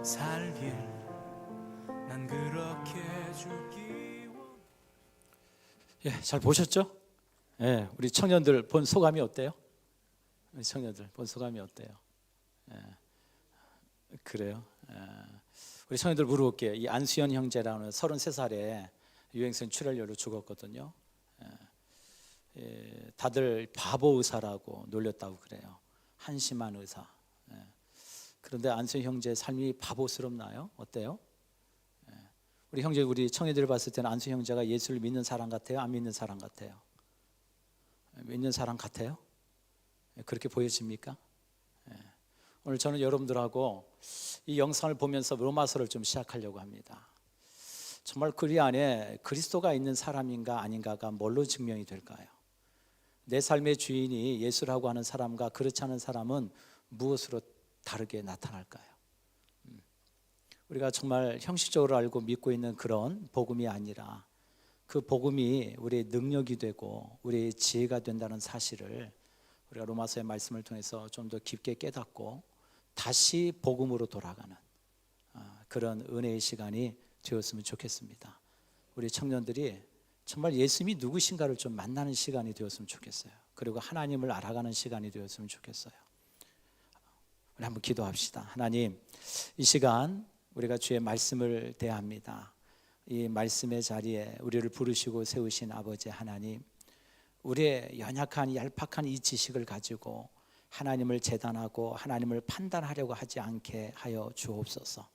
살길 난 그렇게 죽기 잘 보셨죠? 우리 청년들 본 소감이 어때요? 우리 청년들 본 소감이 어때요? 그래요? 우리 청년들 물어볼게요. 이 안수현 형제라는 33살에 유행성 출혈열로 죽었거든요. 다들 바보 의사라고 놀렸다고 그래요. 한심한 의사. 그런데 안수현 형제의 삶이 바보스럽나요? 어때요? 우리 형제, 우리 청년들을 봤을 때는 안수현 형제가 예수를 믿는 사람 같아요? 안 믿는 사람 같아요? 믿는 사람 같아요? 그렇게 보여집니까? 오늘 저는 여러분들하고 이 영상을 보면서 로마서를 좀 시작하려고 합니다. 정말 그 안에 그리스도가 있는 사람인가 아닌가가 뭘로 증명이 될까요? 내 삶의 주인이 예수라고 하는 사람과 그렇지 않은 사람은 무엇으로 다르게 나타날까요? 우리가 정말 형식적으로 알고 믿고 있는 그런 복음이 아니라 그 복음이 우리의 능력이 되고 우리의 지혜가 된다는 사실을 우리가 로마서의 말씀을 통해서 좀 더 깊게 깨닫고 다시 복음으로 돌아가는 그런 은혜의 시간이 되었으면 좋겠습니다. 우리 청년들이 정말 예수님이 누구신가를 좀 만나는 시간이 되었으면 좋겠어요. 그리고 하나님을 알아가는 시간이 되었으면 좋겠어요. 우리 한번 기도합시다. 하나님, 이 시간 우리가 주의 말씀을 대합니다. 이 말씀의 자리에 우리를 부르시고 세우신 아버지 하나님, 우리의 연약한 얄팍한 이 지식을 가지고 하나님을 재단하고 하나님을 판단하려고 하지 않게 하여 주옵소서.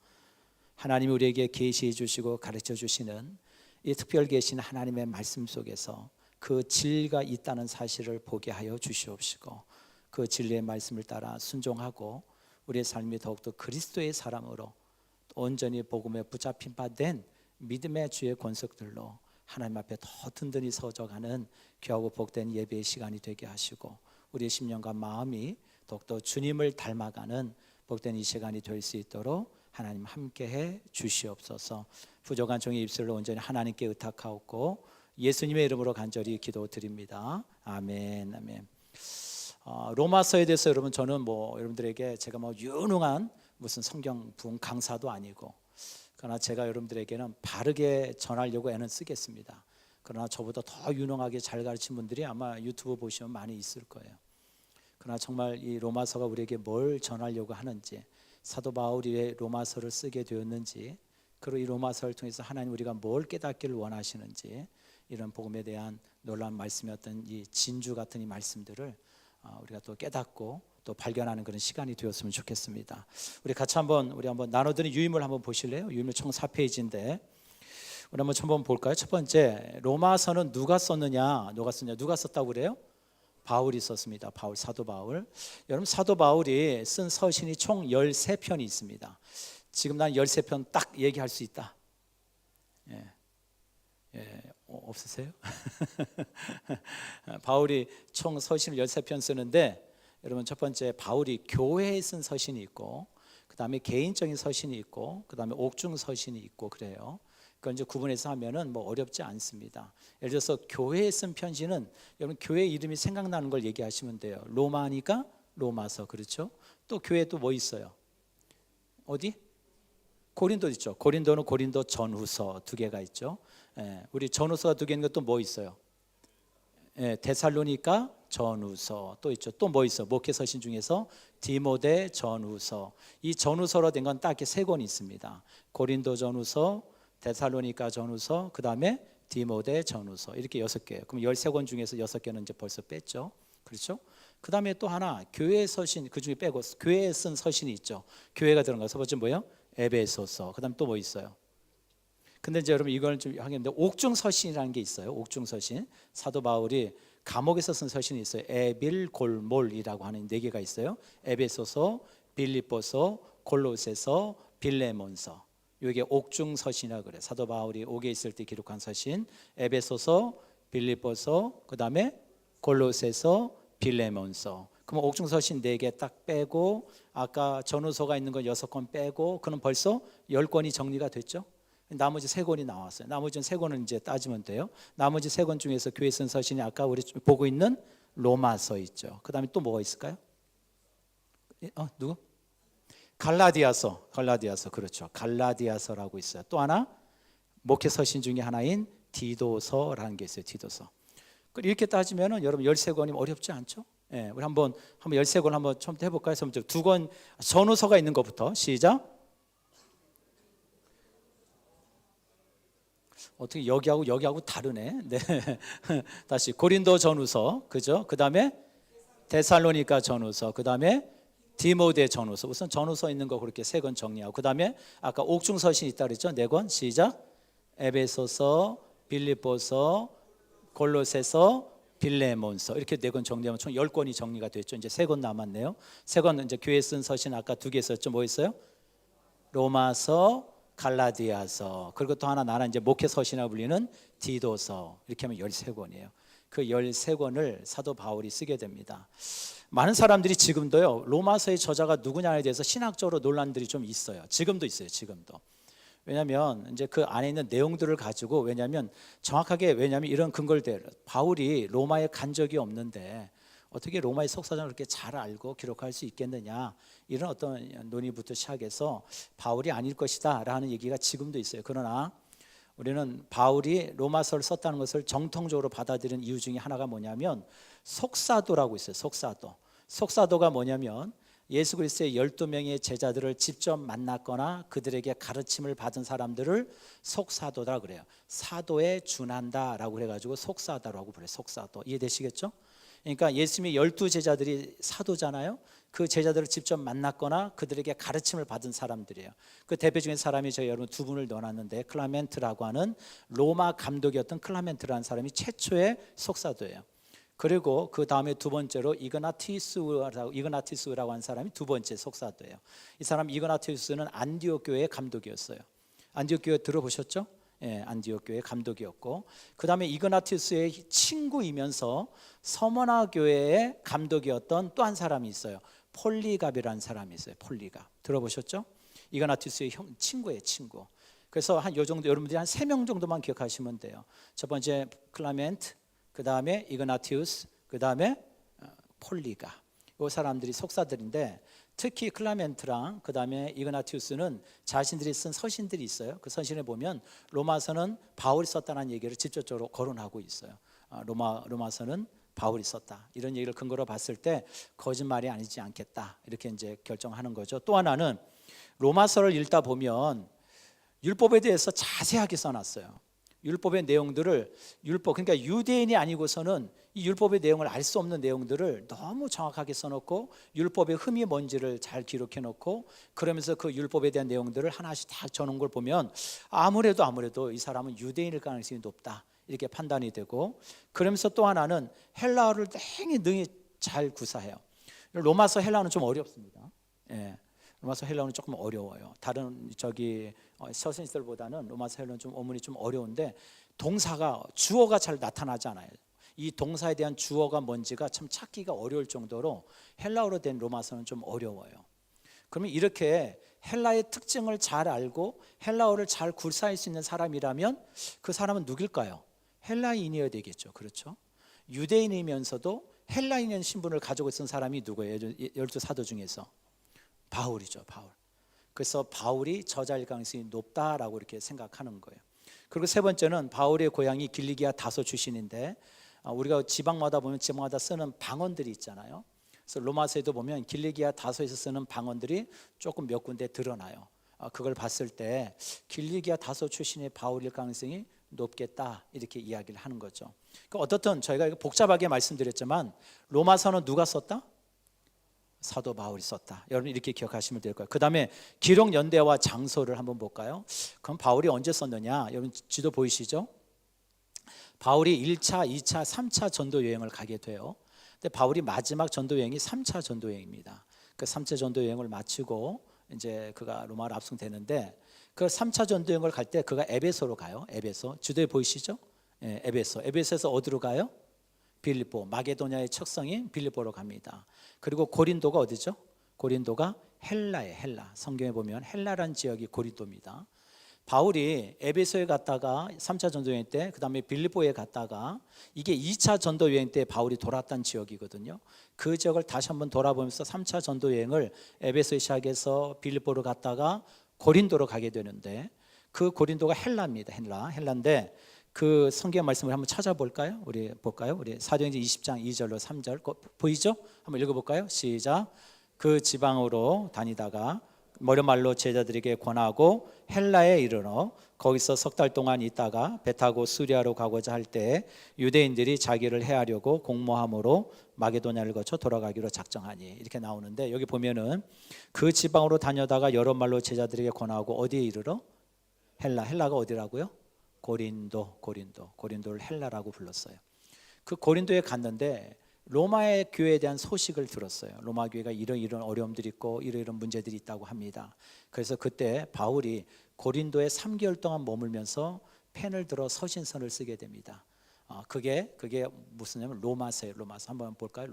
하나님이 우리에게 계시해 주시고 가르쳐 주시는 이 특별 계신 하나님의 말씀 속에서 그 진리가 있다는 사실을 보게 하여 주시옵시고 그 진리의 말씀을 따라 순종하고 우리의 삶이 더욱더 그리스도의 사람으로 온전히 복음에 붙잡힌 바 된 믿음의 주의 권속들로 하나님 앞에 더 든든히 서져가는 귀하고 복된 예배의 시간이 되게 하시고 우리의 심령과 마음이 더욱더 주님을 닮아가는 복된 이 시간이 될 수 있도록 하나님 함께해 주시옵소서. 부족한 종의 입술을 온전히 하나님께 의탁하옵고 예수님의 이름으로 간절히 기도드립니다. 아멘, 아멘. 로마서에 대해서 여러분, 저는 여러분들에게 제가 유능한 무슨 성경 부흥 강사도 아니고, 그러나 제가 여러분들에게는 바르게 전하려고 애는 쓰겠습니다. 그러나 저보다 더 유능하게 잘 가르친 분들이 아마 유튜브 보시면 많이 있을 거예요. 그러나 정말 이 로마서가 우리에게 뭘 전하려고 하는지, 사도 바울이 왜 로마서를 쓰게 되었는지, 그리고 이 로마서를 통해서 하나님 우리가 뭘 깨닫기를 원하시는지, 이런 복음에 대한 놀라운 말씀이었던 이 진주 같은 이 말씀들을 우리가 또 깨닫고 또 발견하는 그런 시간이 되었으면 좋겠습니다. 우리 같이 한번 나눠드린 유인물 한번 보실래요? 유인물 총 4페이지인데 우리 한번 볼까요? 첫 번째, 로마서는 누가 썼느냐? 누가 썼다고 그래요? 바울이 썼습니다. 사도 바울. 여러분, 사도 바울이 쓴 서신이 총 13편이 있습니다. 지금 난 13편 딱 얘기할 수 있다. 없으세요? 바울이 총 서신을 13편 쓰는데, 여러분, 첫 번째, 바울이 교회에 쓴 서신이 있고, 그 다음에 개인적인 서신이 있고, 그 다음에 옥중 서신이 있고 그래요. 그건 이제 구분해서 하면은 어렵지 않습니다. 예를 들어서 교회에 쓴 편지는 여러분 교회 이름이 생각나는 걸 얘기하시면 돼요. 로마니까 로마서, 그렇죠? 또 교회 또 뭐 있어요? 어디? 고린도 있죠. 고린도는 고린도 전후서 2개가 있죠. 우리 전후서가 2개 있는 것도 뭐 있어요? 데살로니가 전후서 또 있죠. 또 뭐 있어? 목회서신 중에서 디모데 전후서. 이 전후서로 된 건 딱 이렇게 3권이 있습니다. 고린도 전후서, 데살로니가 전후서, 그 다음에 디모데 전후서, 이렇게 6개예요. 그럼 13권 중에서 6개는 이제 벌써 뺐죠. 그렇죠? 그 다음에 또 하나, 교회 서신, 그 중에 빼고 교회에 쓴 서신이 있죠. 교회가 들어간 거. 첫 번째 뭐예요? 에베소서. 그 다음 또 뭐 있어요? 근데 이제 여러분 이걸 좀 하겠는데, 옥중 서신이라는 게 있어요. 옥중 서신. 사도 바울이 감옥에서 쓴 서신이 있어요. 에빌골몰이라고 하는 4개가 있어요. 에베소서, 빌립보서, 골로새서, 빌레몬서. 이게 옥중 서신이라고 그래요. 사도 바울이 옥에 있을 때 기록한 서신. 에베소서, 빌립보서, 그 다음에 골로새서, 빌레몬서. 그럼 옥중 서신 4개 딱 빼고, 아까 전후서가 있는 건 6권 빼고, 그럼 벌써 10권이 정리가 됐죠. 나머지 3권이 나왔어요. 나머지 3권은 이제 따지면 돼요. 나머지 3권 중에서 교회 쓴 서신이 아까 우리 보고 있는 로마서 있죠. 그 다음에 또 뭐가 있을까요? 누구? 갈라디아서 그렇죠. 갈라디아서라고 있어요. 또 하나 목회 서신 중에 하나인 디도서라는 게 있어요. 디도서. 이렇게 따지면은 여러분 13권이면 어렵지 않죠? 예, 우리 한번 13권 한번 처음 해볼까요? 먼저 2권 전후서가 있는 것부터 시작. 어떻게 여기하고 다르네. 네. 다시 고린도 전후서, 그죠? 그 다음에 데살로니가 전후서, 그 다음에 디모데 전후서. 우선 전후서 있는 거 그렇게 3권 정리하고, 그 다음에 아까 옥중서신 있다 그랬죠? 4권 시작. 에베소서, 빌립보서, 골로새서, 빌레몬서, 이렇게 4권 정리하면 총 10권이 정리가 됐죠. 이제 3권 남았네요. 3권 이제 교회 쓴 서신 아까 2개 썼죠. 뭐 있어요? 로마서, 갈라디아서, 그리고 또 하나 나는 이제 목회 서신이라고 불리는 디도서. 이렇게 하면 13권이에요. 그 13권을 사도 바울이 쓰게 됩니다. 많은 사람들이 지금도요, 로마서의 저자가 누구냐에 대해서 신학적으로 논란들이 좀 있어요. 지금도 있어요. 지금도. 왜냐하면 이제 그 안에 있는 내용들을 가지고, 왜냐하면 이런 근거를 바울이 로마에 간 적이 없는데 어떻게 로마의 속사정을 그렇게 잘 알고 기록할 수 있겠느냐, 이런 어떤 논의부터 시작해서 바울이 아닐 것이다 라는 얘기가 지금도 있어요. 그러나 우리는 바울이 로마서를 썼다는 것을 정통적으로 받아들이는 이유 중에 하나가 뭐냐면 속사도라고 있어요. 속사도가 뭐냐면 예수 그리스도의 12명의 제자들을 직접 만났거나 그들에게 가르침을 받은 사람들을 속사도라 그래요. 사도에 준한다라고 그래가지고 속사도라고 불러요. 속사도. 이해되시겠죠? 그러니까 예수님의 12제자들이 사도잖아요. 그 제자들을 직접 만났거나 그들에게 가르침을 받은 사람들이에요. 그 대표 중에 사람이 저희 여러분 2분을 넣어놨는데, 클라멘트라고 하는 로마 감독이었던 클라멘트라는 사람이 최초의 속사도예요. 그리고 그 다음에 2번째로 이그나티스라고 하는 사람이 2번째 속사도예요. 이 사람 이그나티스는 안디옥 교회의 감독이었어요. 안디옥 교회 들어보셨죠? 예, 안디옥 교회 감독이었고, 그 다음에 이그나티스의 친구이면서 서머나 교회의 감독이었던 또 한 사람이 있어요. 폴리갑이라는 사람이 있어요. 폴리갑 들어보셨죠? 이그나티스의 친구예요, 친구. 그래서 한 요 정도, 여러분들이 한 3명 정도만 기억하시면 돼요. 첫 번째 클라멘트, 그 다음에 이그나티우스, 그 다음에 폴리갑. 이 사람들이 속사들인데, 특히 클라멘트랑 그 다음에 이그나티우스는 자신들이 쓴 서신들이 있어요. 그 서신에 보면 로마서는 바울이 썼다는 얘기를 직접적으로 거론하고 있어요. 로마서는 바울이 썼다, 이런 얘기를 근거로 봤을 때 거짓말이 아니지 않겠다, 이렇게 이제 결정하는 거죠. 또 하나는 로마서를 읽다 보면 율법에 대해서 자세하게 써놨어요. 율법의 내용들을, 그러니까 유대인이 아니고서는 이 율법의 내용을 알 수 없는 내용들을 너무 정확하게 써놓고 율법의 흠이 뭔지를 잘 기록해 놓고, 그러면서 그 율법에 대한 내용들을 하나씩 다 적는 걸 보면 아무래도 이 사람은 유대인일 가능성이 높다, 이렇게 판단이 되고, 그러면서 또 하나는 헬라어를 능히 잘 구사해요. 로마서 헬라어는 좀 어렵습니다. 예. 로마서 헬라어는 조금 어려워요. 다른 서신들보다는 로마서 헬라어는 좀 어문이 좀 어려운데, 주어가 잘 나타나지 않아요. 이 동사에 대한 주어가 뭔지가 참 찾기가 어려울 정도로 헬라어로 된 로마서는 좀 어려워요. 그러면 이렇게 헬라의 특징을 잘 알고 헬라어를 잘 구사할 수 있는 사람이라면 그 사람은 누굴까요? 헬라인이어야 되겠죠. 그렇죠? 유대인이면서도 헬라인의 신분을 가지고 있는 사람이 누구예요? 12사도 중에서 바울이죠. 바울. 그래서 바울이 저자일 가능성이 높다라고 이렇게 생각하는 거예요. 그리고 세 번째는 바울의 고향이 길리기아 다소 출신인데, 우리가 지방마다 보면 지방마다 쓰는 방언들이 있잖아요. 그래서 로마서에도 보면 길리기아 다소에서 쓰는 방언들이 조금 몇 군데 드러나요. 그걸 봤을 때 길리기아 다소 출신의 바울일 가능성이 높겠다, 이렇게 이야기를 하는 거죠. 그러니까 어떻든 저희가 복잡하게 말씀드렸지만 로마서는 누가 썼다? 사도 바울이 썼다. 여러분 이렇게 기억하시면 될 거예요. 그 다음에 기록 연대와 장소를 한번 볼까요? 그럼 바울이 언제 썼느냐? 여러분 지도 보이시죠? 바울이 1차, 2차, 3차 전도 여행을 가게 돼요. 근데 바울이 마지막 전도 여행이 3차 전도 여행입니다. 그 3차 전도 여행을 마치고 이제 그가 로마로 압송되는데, 그 3차 전도 여행을 갈 때 그가 에베소로 가요. 에베소. 지도에 보이시죠? 예, 에베소. 에베소에서 어디로 가요? 빌립보, 마게도냐의 척성인 빌립보로 갑니다. 그리고 고린도가 어디죠? 고린도가 헬라예요. 헬라. 성경에 보면 헬라란 지역이 고린도입니다. 바울이 에베소에 갔다가 3차 전도 여행 때, 그다음에 빌립보에 갔다가 이게 2차 전도 여행 때 바울이 돌았던 지역이거든요. 그 지역을 다시 한번 돌아보면서 3차 전도 여행을 에베소에 시작해서 빌립보로 갔다가 고린도로 가게 되는데, 그 고린도가 헬라입니다. 헬라인데 그 성경 말씀을 한번 찾아볼까요? 우리 볼까요? 우리 사도행전 20장 2절로 3절 보이죠? 한번 읽어볼까요? 시작. 그 지방으로 다니다가 머리말로 제자들에게 권하고 헬라에 이르러 거기서 석 달 동안 있다가 배 타고 수리아로 가고자 할 때 유대인들이 자기를 해하려고 공모함으로 마게도냐를 거쳐 돌아가기로 작정하니, 이렇게 나오는데, 여기 보면은 그 지방으로 다녀다가 여러 말로 제자들에게 권하고 어디에 이르러? 헬라가 어디라고요? 고린도를 헬라라고 불렀어요. 그 고린도에 갔는데 로마의 교회에 대한 소식을 들었어요. 로마 교회가 이런 어려움들이 있고 이런 문제들이 있다고 합니다. 그래서 그때 바울이 고린도에 3개월 동안 머물면서 펜을 들어 서신서를 쓰게 됩니다. 그게 무슨냐면 로마서예요. 로마서 한번 볼까요?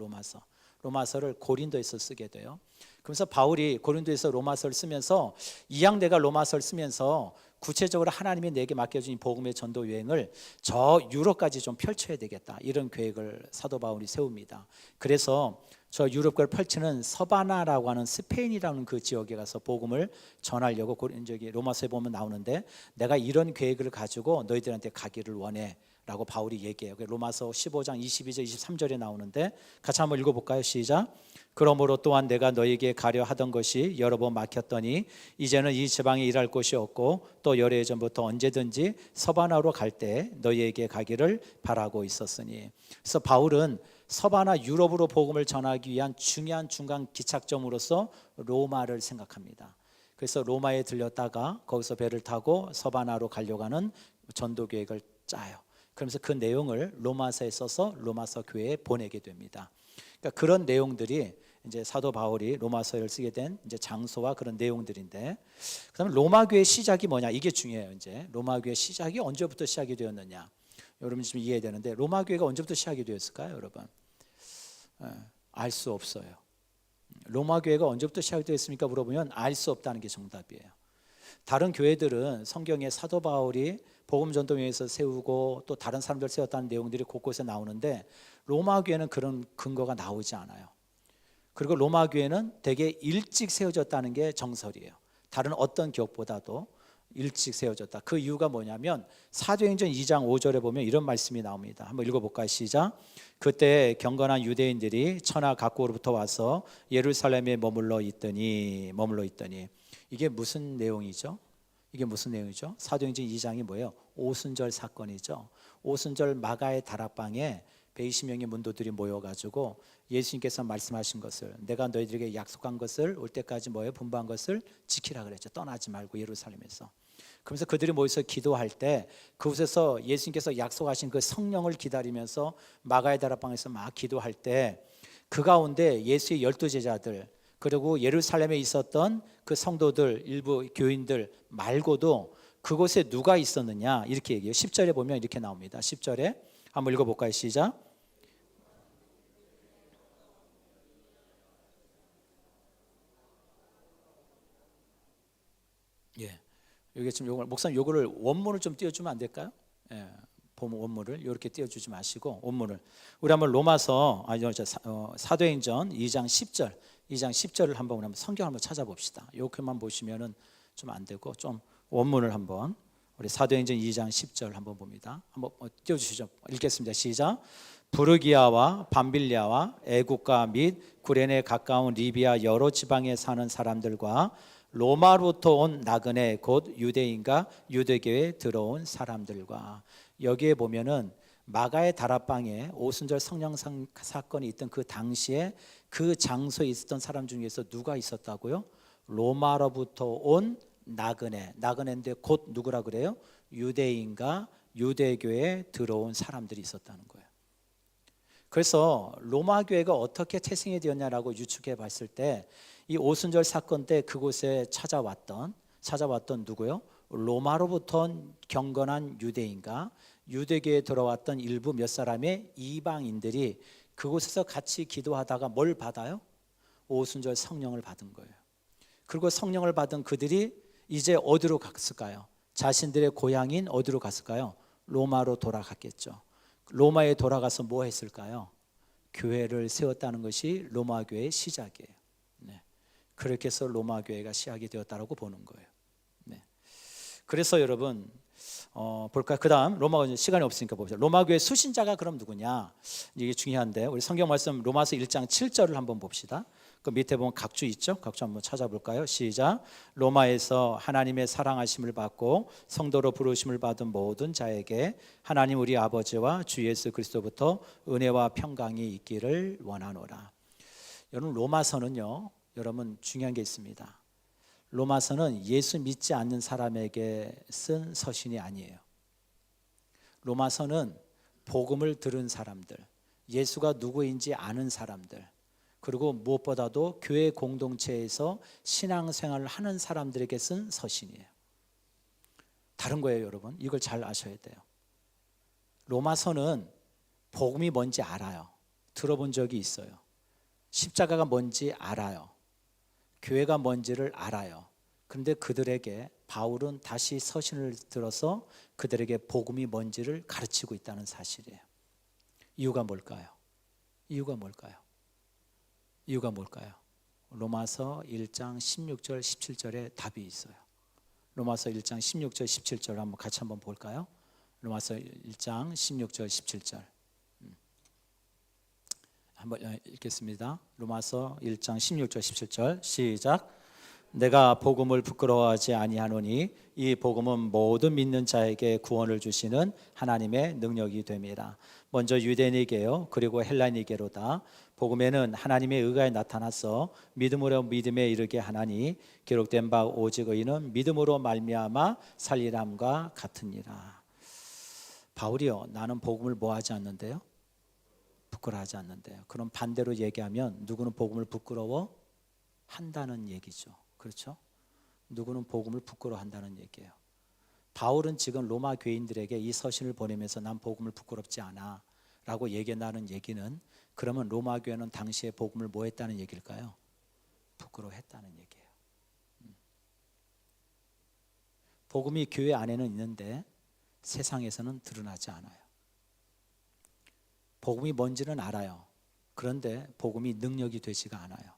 로마서를 고린도에서 쓰게 돼요. 그래서 바울이 고린도에서 로마서를 쓰면서 이양 내가 로마서를 쓰면서 구체적으로 하나님이 내게 맡겨준 복음의 전도 여행을 저 유럽까지 좀 펼쳐야 되겠다, 이런 계획을 사도 바울이 세웁니다. 그래서 저 유럽을 펼치는 서바나라고 하는 스페인이라는 그 지역에 가서 복음을 전하려고, 저기 로마서에 보면 나오는데, 내가 이런 계획을 가지고 너희들한테 가기를 원해 라고 바울이 얘기해요. 로마서 15장 22절 23절에 나오는데, 같이 한번 읽어볼까요? 시작. 그러므로 또한 내가 너에게 가려 하던 것이 여러 번 막혔더니 이제는 이 지방에 일할 곳이 없고 또 여러 해 전부터 언제든지 서바나로 갈 때 너희에게 가기를 바라고 있었으니. 그래서 바울은 서바나 유럽으로 복음을 전하기 위한 중요한 중간 기착점으로서 로마를 생각합니다. 그래서 로마에 들렸다가 거기서 배를 타고 서바나로 가려고 하는 전도 계획을 짜요. 그러면서 그 내용을 로마서에 써서 로마서 교회에 보내게 됩니다. 그러니까 그런 내용들이 이제 사도 바울이 로마서를 쓰게 된 이제 장소와 그런 내용들인데, 그다음에 로마 교회의 시작이 뭐냐, 이게 중요해요. 이제 로마 교회의 시작이 언제부터 시작이 되었느냐, 여러분 지금 이해해야 되는데, 로마 교회가 언제부터 시작이 되었을까요, 여러분? 알 수 없어요. 로마 교회가 언제부터 시작이 되었습니까? 물어보면 알 수 없다는 게 정답이에요. 다른 교회들은 성경에 사도 바울이 복음 전도회에서 세우고 또 다른 사람들 세웠다는 내용들이 곳곳에 나오는데, 로마 교회는 그런 근거가 나오지 않아요. 그리고 로마 교회는 되게 일찍 세워졌다는 게 정설이에요. 다른 어떤 기업보다도 일찍 세워졌다. 그 이유가 뭐냐면 사도행전 2장 5절에 보면 이런 말씀이 나옵니다. 한번 읽어볼까요? 시작. 그때 경건한 유대인들이 천하 각국으로부터 와서 예루살렘에 머물러 있더니. 이게 무슨 내용이죠? 사도행전 2장이 뭐예요? 오순절 사건이죠. 오순절 마가의 다락방에 120명의 문도들이 모여가지고 예수님께서 말씀하신 것을, 내가 너희들에게 약속한 것을 올 때까지 분부한 것을 지키라 그랬죠. 떠나지 말고 예루살렘에서. 그러면서 그들이 모여서 기도할 때 그곳에서 예수님께서 약속하신 그 성령을 기다리면서 마가의 다락방에서 막 기도할 때 그 가운데 예수의 12제자들 그리고 예루살렘에 있었던 그 성도들, 일부 교인들 말고도 그곳에 누가 있었느냐, 이렇게 얘기해요. 10절에 보면 이렇게 나옵니다. 10절에 한번 읽어볼까요? 시작. 여기 지금 목사님 요거를 원문을 좀 띄워주면 안 될까요? 보면 원문을 이렇게 띄워주지 마시고 원문을 우리 한번 로마서 사도행전 2장 10절을 한번 성경 한번 찾아봅시다. 이렇게만 보시면은 좀 안 되고 좀 원문을 한번 우리 사도행전 2장 10절 한번 봅니다. 한번 띄워주시죠. 읽겠습니다. 시작. 부르기아와 밤빌리아와 애국가 및 구레네 가까운 리비아 여러 지방에 사는 사람들과 로마로부터 온 나그네 곧 유대인과 유대교에 들어온 사람들과, 여기에 보면은 마가의 다락방에 오순절 성령 사건이 있던 그 당시에 그 장소에 있었던 사람 중에서 누가 있었다고요? 로마로부터 온 나그네인데 곧 누구라 그래요? 유대인과 유대교에 들어온 사람들이 있었다는 거예요. 그래서 로마 교회가 어떻게 태생이 되었냐라고 유추해 봤을 때 이 오순절 사건 때 그곳에 찾아왔던 누구요? 로마로부터 온 경건한 유대인과 유대교에 들어왔던 일부 몇 사람의 이방인들이 그곳에서 같이 기도하다가 뭘 받아요? 오순절 성령을 받은 거예요. 그리고 성령을 받은 그들이 이제 어디로 갔을까요? 자신들의 고향인 어디로 갔을까요? 로마로 돌아갔겠죠. 로마에 돌아가서 뭐 했을까요? 교회를 세웠다는 것이 로마 교회의 시작이에요. 네. 그렇게 해서 로마 교회가 시작이 되었다고 보는 거예요. 네. 그래서 여러분 볼까요? 그 다음 로마, 시간이 없으니까 봅시다. 로마 교회 수신자가 그럼 누구냐? 이게 중요한데 우리 성경 말씀 로마서 1장 7절을 한번 봅시다. 그 밑에 보면 각주 있죠? 각주 한번 찾아볼까요? 시작. 로마에서 하나님의 사랑하심을 받고 성도로 부르심을 받은 모든 자에게 하나님 우리 아버지와 주 예수 그리스도부터 은혜와 평강이 있기를 원하노라. 여러분 로마서는요, 여러분 중요한 게 있습니다. 로마서는 예수 믿지 않는 사람에게 쓴 서신이 아니에요. 로마서는 복음을 들은 사람들, 예수가 누구인지 아는 사람들, 그리고 무엇보다도 교회 공동체에서 신앙생활을 하는 사람들에게 쓴 서신이에요. 다른 거예요, 여러분. 이걸 잘 아셔야 돼요. 로마서는 복음이 뭔지 알아요. 들어본 적이 있어요. 십자가가 뭔지 알아요. 교회가 뭔지를 알아요. 그런데 그들에게 바울은 다시 서신을 들어서 그들에게 복음이 뭔지를 가르치고 있다는 사실이에요. 이유가 뭘까요? 이유가 뭘까요? 이유가 뭘까요? 로마서 1장 16절 17절에 답이 있어요. 로마서 1장 16절 17절 한번 같이 한번 볼까요? 로마서 1장 16절 17절 한번 읽겠습니다. 로마서 1장 16절 17절 시작. 내가 복음을 부끄러워하지 아니하노니 이 복음은 모든 믿는 자에게 구원을 주시는 하나님의 능력이 됨이라. 먼저 유대인에게요 그리고 헬라인에게로다. 복음에는 하나님의 의가 나타나서 믿음으로 믿음에 이르게 하나니 기록된 바 오직 의인은 믿음으로 말미암아 살리람과 같으니라. 바울이요 나는 복음을 뭐하지 않는데요? 부끄러워하지 않는데요. 그럼 반대로 얘기하면 누구는 복음을 부끄러워한다는 얘기죠. 그렇죠? 누구는 복음을 부끄러워한다는 얘기예요. 바울은 지금 로마 교인들에게 이 서신을 보내면서 난 복음을 부끄럽지 않아 라고 얘기한다는 얘기는 그러면 로마 교회는 당시에 복음을 뭐 했다는 얘기일까요? 부끄러워했다는 얘기예요. 복음이 교회 안에는 있는데 세상에서는 드러나지 않아요. 복음이 뭔지는 알아요. 그런데 복음이 능력이 되지가 않아요.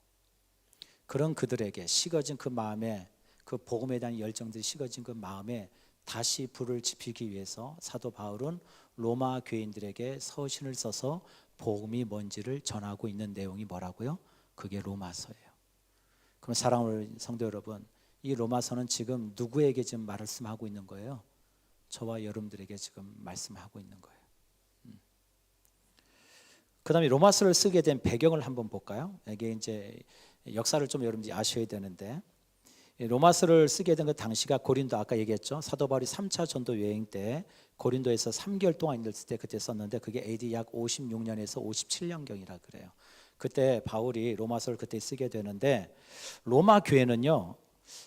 그런 그들에게 식어진 그 마음에 그 복음에 대한 열정들이 식어진 그 마음에 다시 불을 지피기 위해서 사도 바울은 로마 교인들에게 서신을 써서 복음이 뭔지를 전하고 있는 내용이 뭐라고요? 그게 로마서예요. 그럼 사랑하는 성도 여러분, 이 로마서는 지금 누구에게 지금 말씀하고 있는 거예요? 저와 여러분들에게 지금 말씀하고 있는 거예요. 그 다음에 로마서를 쓰게 된 배경을 한번 볼까요? 이게 이제 역사를 좀 여러분들이 아셔야 되는데 로마서를 쓰게 된 그 당시가 고린도 아까 얘기했죠. 사도 바울이 3차 전도 여행 때 고린도에서 3개월 동안 있을 때 그때 썼는데 그게 AD 약 56년에서 57년경이라 그래요. 그때 바울이 로마서를 그때 쓰게 되는데 로마 교회는요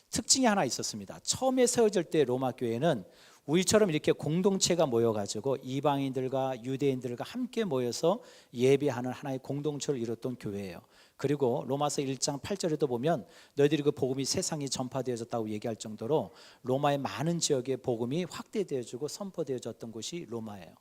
특징이 하나 있었습니다. 처음에 세워질 때 로마 교회는 우리처럼 이렇게 공동체가 모여가지고 이방인들과 유대인들과 함께 모여서 예배하는 하나의 공동체를 이뤘던 교회예요. 그리고 로마서 1장 8절에도 보면 너희들이 그 복음이 세상에 전파되어졌다고 얘기할 정도로 로마의 많은 지역에 복음이 확대되어지고 선포되어졌던 곳이 로마예요.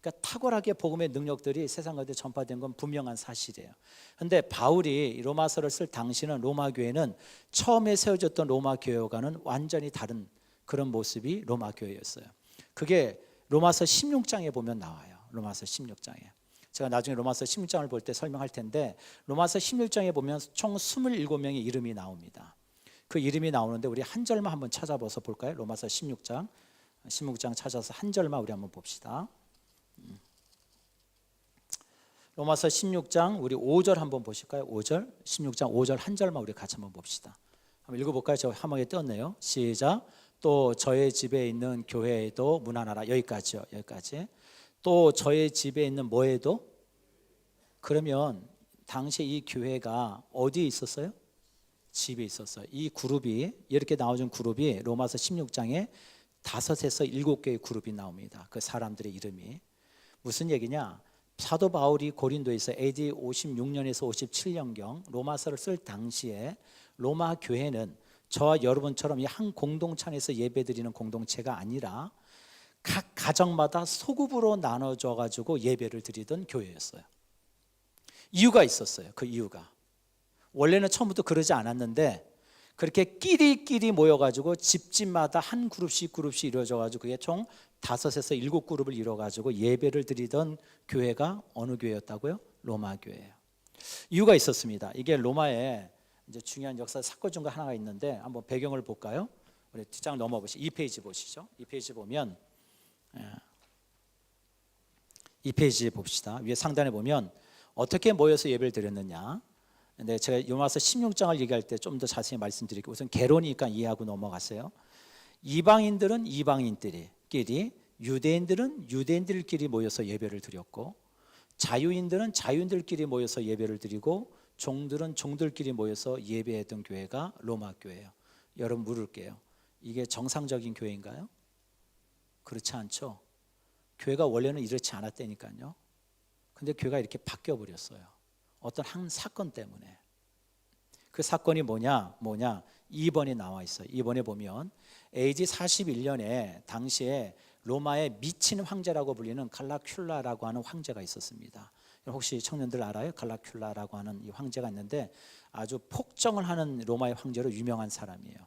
그러니까 탁월하게 복음의 능력들이 세상 가운데 전파된 건 분명한 사실이에요. 그런데 바울이 로마서를 쓸 당시는 로마 교회는 처음에 세워졌던 로마 교회와는 완전히 다른 그런 모습이 로마 교회였어요. 그게 로마서 16장에 보면 나와요. 로마서 16장에. 제가 나중에 로마서 16장을 볼 때 설명할 텐데 로마서 16장에 보면 총 27명의 이름이 나옵니다. 그 이름이 나오는데 우리 한 절만 한번 찾아봐서 볼까요? 로마서 16장 찾아서 한 절만 우리 한번 봅시다. 로마서 16장 우리 5절 한번 보실까요? 5절 16장 5절 한 절만 우리 같이 한번 봅시다. 한번 읽어볼까요? 저 화면에 떴네요. 시작. 또 저의 집에 있는 교회에도 문안하라. 여기까지요. 여기까지. 또 저의 집에 있는 뭐에도? 그러면 당시에 이 교회가 어디에 있었어요? 집에 있었어요. 이 그룹이 이렇게 나오는 그룹이 로마서 16장에 5에서 7개의 그룹이 나옵니다. 그 사람들의 이름이 무슨 얘기냐? 사도 바울이 고린도에서 AD 56년에서 57년경 로마서를 쓸 당시에 로마 교회는 저와 여러분처럼 이 한 공동체 안에서 예배드리는 공동체가 아니라 각 가정마다 소급으로 나눠져 가지고 예배를 드리던 교회였어요. 이유가 있었어요. 그 이유가 원래는 처음부터 그러지 않았는데 그렇게 끼리끼리 모여가지고 집집마다 한 그룹씩 이루어져가지고 그게 총 5에서 7그룹을 이뤄가지고 예배를 드리던 교회가 어느 교회였다고요? 로마 교회예요. 이유가 있었습니다. 이게 로마에 이제 중요한 역사 사건 중에 하나가 있는데 한번 배경을 볼까요? 우리 뒷장 넘어보시죠. 2페이지 보시죠. 2페이지 보면 2페이지 봅시다. 위에 상단에 보면 어떻게 모여서 예배를 드렸느냐. 근데 제가 요마서 16장을 얘기할 때 좀 더 자세히 말씀드릴게요. 우선 개론이니까 이해하고 넘어가세요. 이방인들은 이방인들끼리, 유대인들은 유대인들끼리 모여서 예배를 드렸고, 자유인들은 자유인들끼리 모여서 예배를 드리고, 종들은 종들끼리 모여서 예배했던 교회가 로마 교회예요. 여러분 물을게요. 이게 정상적인 교회인가요? 그렇지 않죠. 교회가 원래는 이렇지 않았다니까요. 근데 교회가 이렇게 바뀌어 버렸어요. 어떤 한 사건 때문에. 그 사건이 뭐냐? 2번에 나와 있어요. 2번에 보면 AD 41년에 당시에 로마의 미친 황제라고 불리는 갈라큘라라고 하는 황제가 있었습니다. 혹시 청년들 알아요? 갈라큘라라고 하는 이 황제가 있는데 아주 폭정을 하는 로마의 황제로 유명한 사람이에요.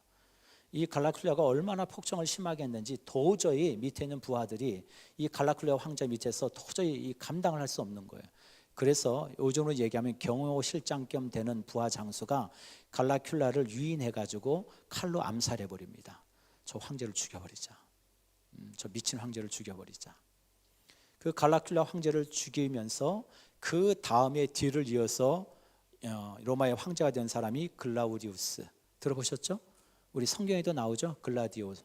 이 갈라큘라가 얼마나 폭정을 심하게 했는지 도저히 밑에 있는 부하들이 이 갈라큘라 황제 밑에서 도저히 감당을 할 수 없는 거예요. 그래서 요즘으로 얘기하면 경호실장 겸 되는 부하 장수가 갈라큘라를 유인해가지고 칼로 암살해버립니다. 저 황제를 죽여버리자. 저 미친 황제를 죽여버리자. 그 갈라큘라 황제를 죽이면서 그 다음에 뒤를 이어서 로마의 황제가 된 사람이 글라우디우스. 들어보셨죠? 우리 성경에도 나오죠. 글라디오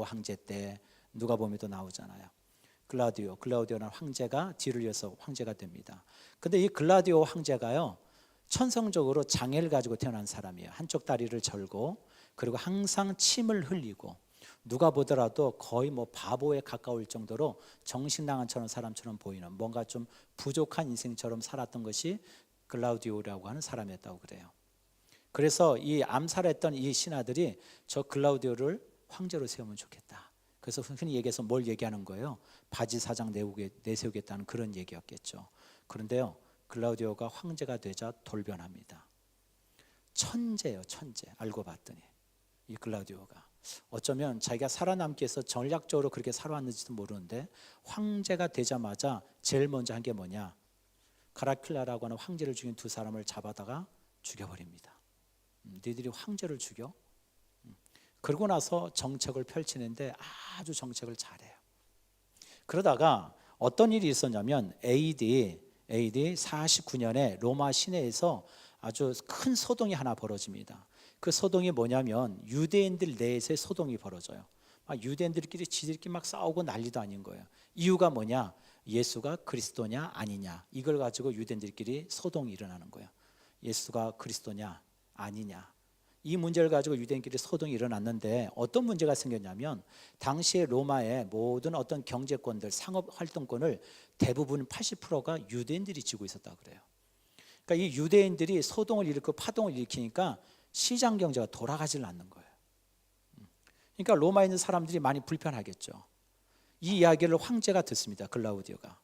황제 때 누가복음에도 나오잖아요. 글라우디오라는 황제가 뒤를 이어서 황제가 됩니다. 근데 이 글라디오 황제가요, 천성적으로 장애를 가지고 태어난 사람이에요. 한쪽 다리를 절고, 그리고 항상 침을 흘리고, 누가 보더라도 거의 바보에 가까울 정도로 정신나간 사람처럼 보이는, 뭔가 좀 부족한 인생처럼 살았던 것이 글라우디오라고 하는 사람이었다고 그래요. 그래서 이 암살했던 이 신하들이 저 글라우디오를 황제로 세우면 좋겠다. 그래서 흔히 얘기해서 뭘 얘기하는 거예요? 바지사장 내세우겠다는 그런 얘기였겠죠. 그런데요, 글라우디오가 황제가 되자 돌변합니다. 천재예요, 천재. 알고 봤더니 이 글라우디오가 어쩌면 자기가 살아남기 위해서 전략적으로 그렇게 살아왔는지도 모르는데 황제가 되자마자 제일 먼저 한 게 뭐냐? 가라큘라라고 하는 황제를 죽인 두 사람을 잡아다가 죽여버립니다. 너희들이 황제를 죽여? 그러고 나서 정책을 펼치는데 아주 정책을 잘해요. 그러다가 어떤 일이 있었냐면 AD 49년에 로마 시내에서 아주 큰 소동이 하나 벌어집니다. 그 소동이 뭐냐면 유대인들 내에서의 소동이 벌어져요. 유대인들끼리 지들끼리 막 싸우고 난리도 아닌 거예요. 이유가 뭐냐? 예수가 그리스도냐 아니냐, 이걸 가지고 유대인들끼리 소동이 일어나는 거예요. 예수가 그리스도냐 아니냐, 이 문제를 가지고 유대인끼리 소동이 일어났는데 어떤 문제가 생겼냐면 당시에 로마의 모든 어떤 경제권들, 상업활동권을 대부분 80%가 유대인들이 쥐고 있었다고 그래요. 그러니까 이 유대인들이 소동을 일으키고 파동을 일으키니까 시장 경제가 돌아가질 않는 거예요. 그러니까 로마에 있는 사람들이 많이 불편하겠죠. 이 이야기를 황제가 듣습니다. 글라우디오가.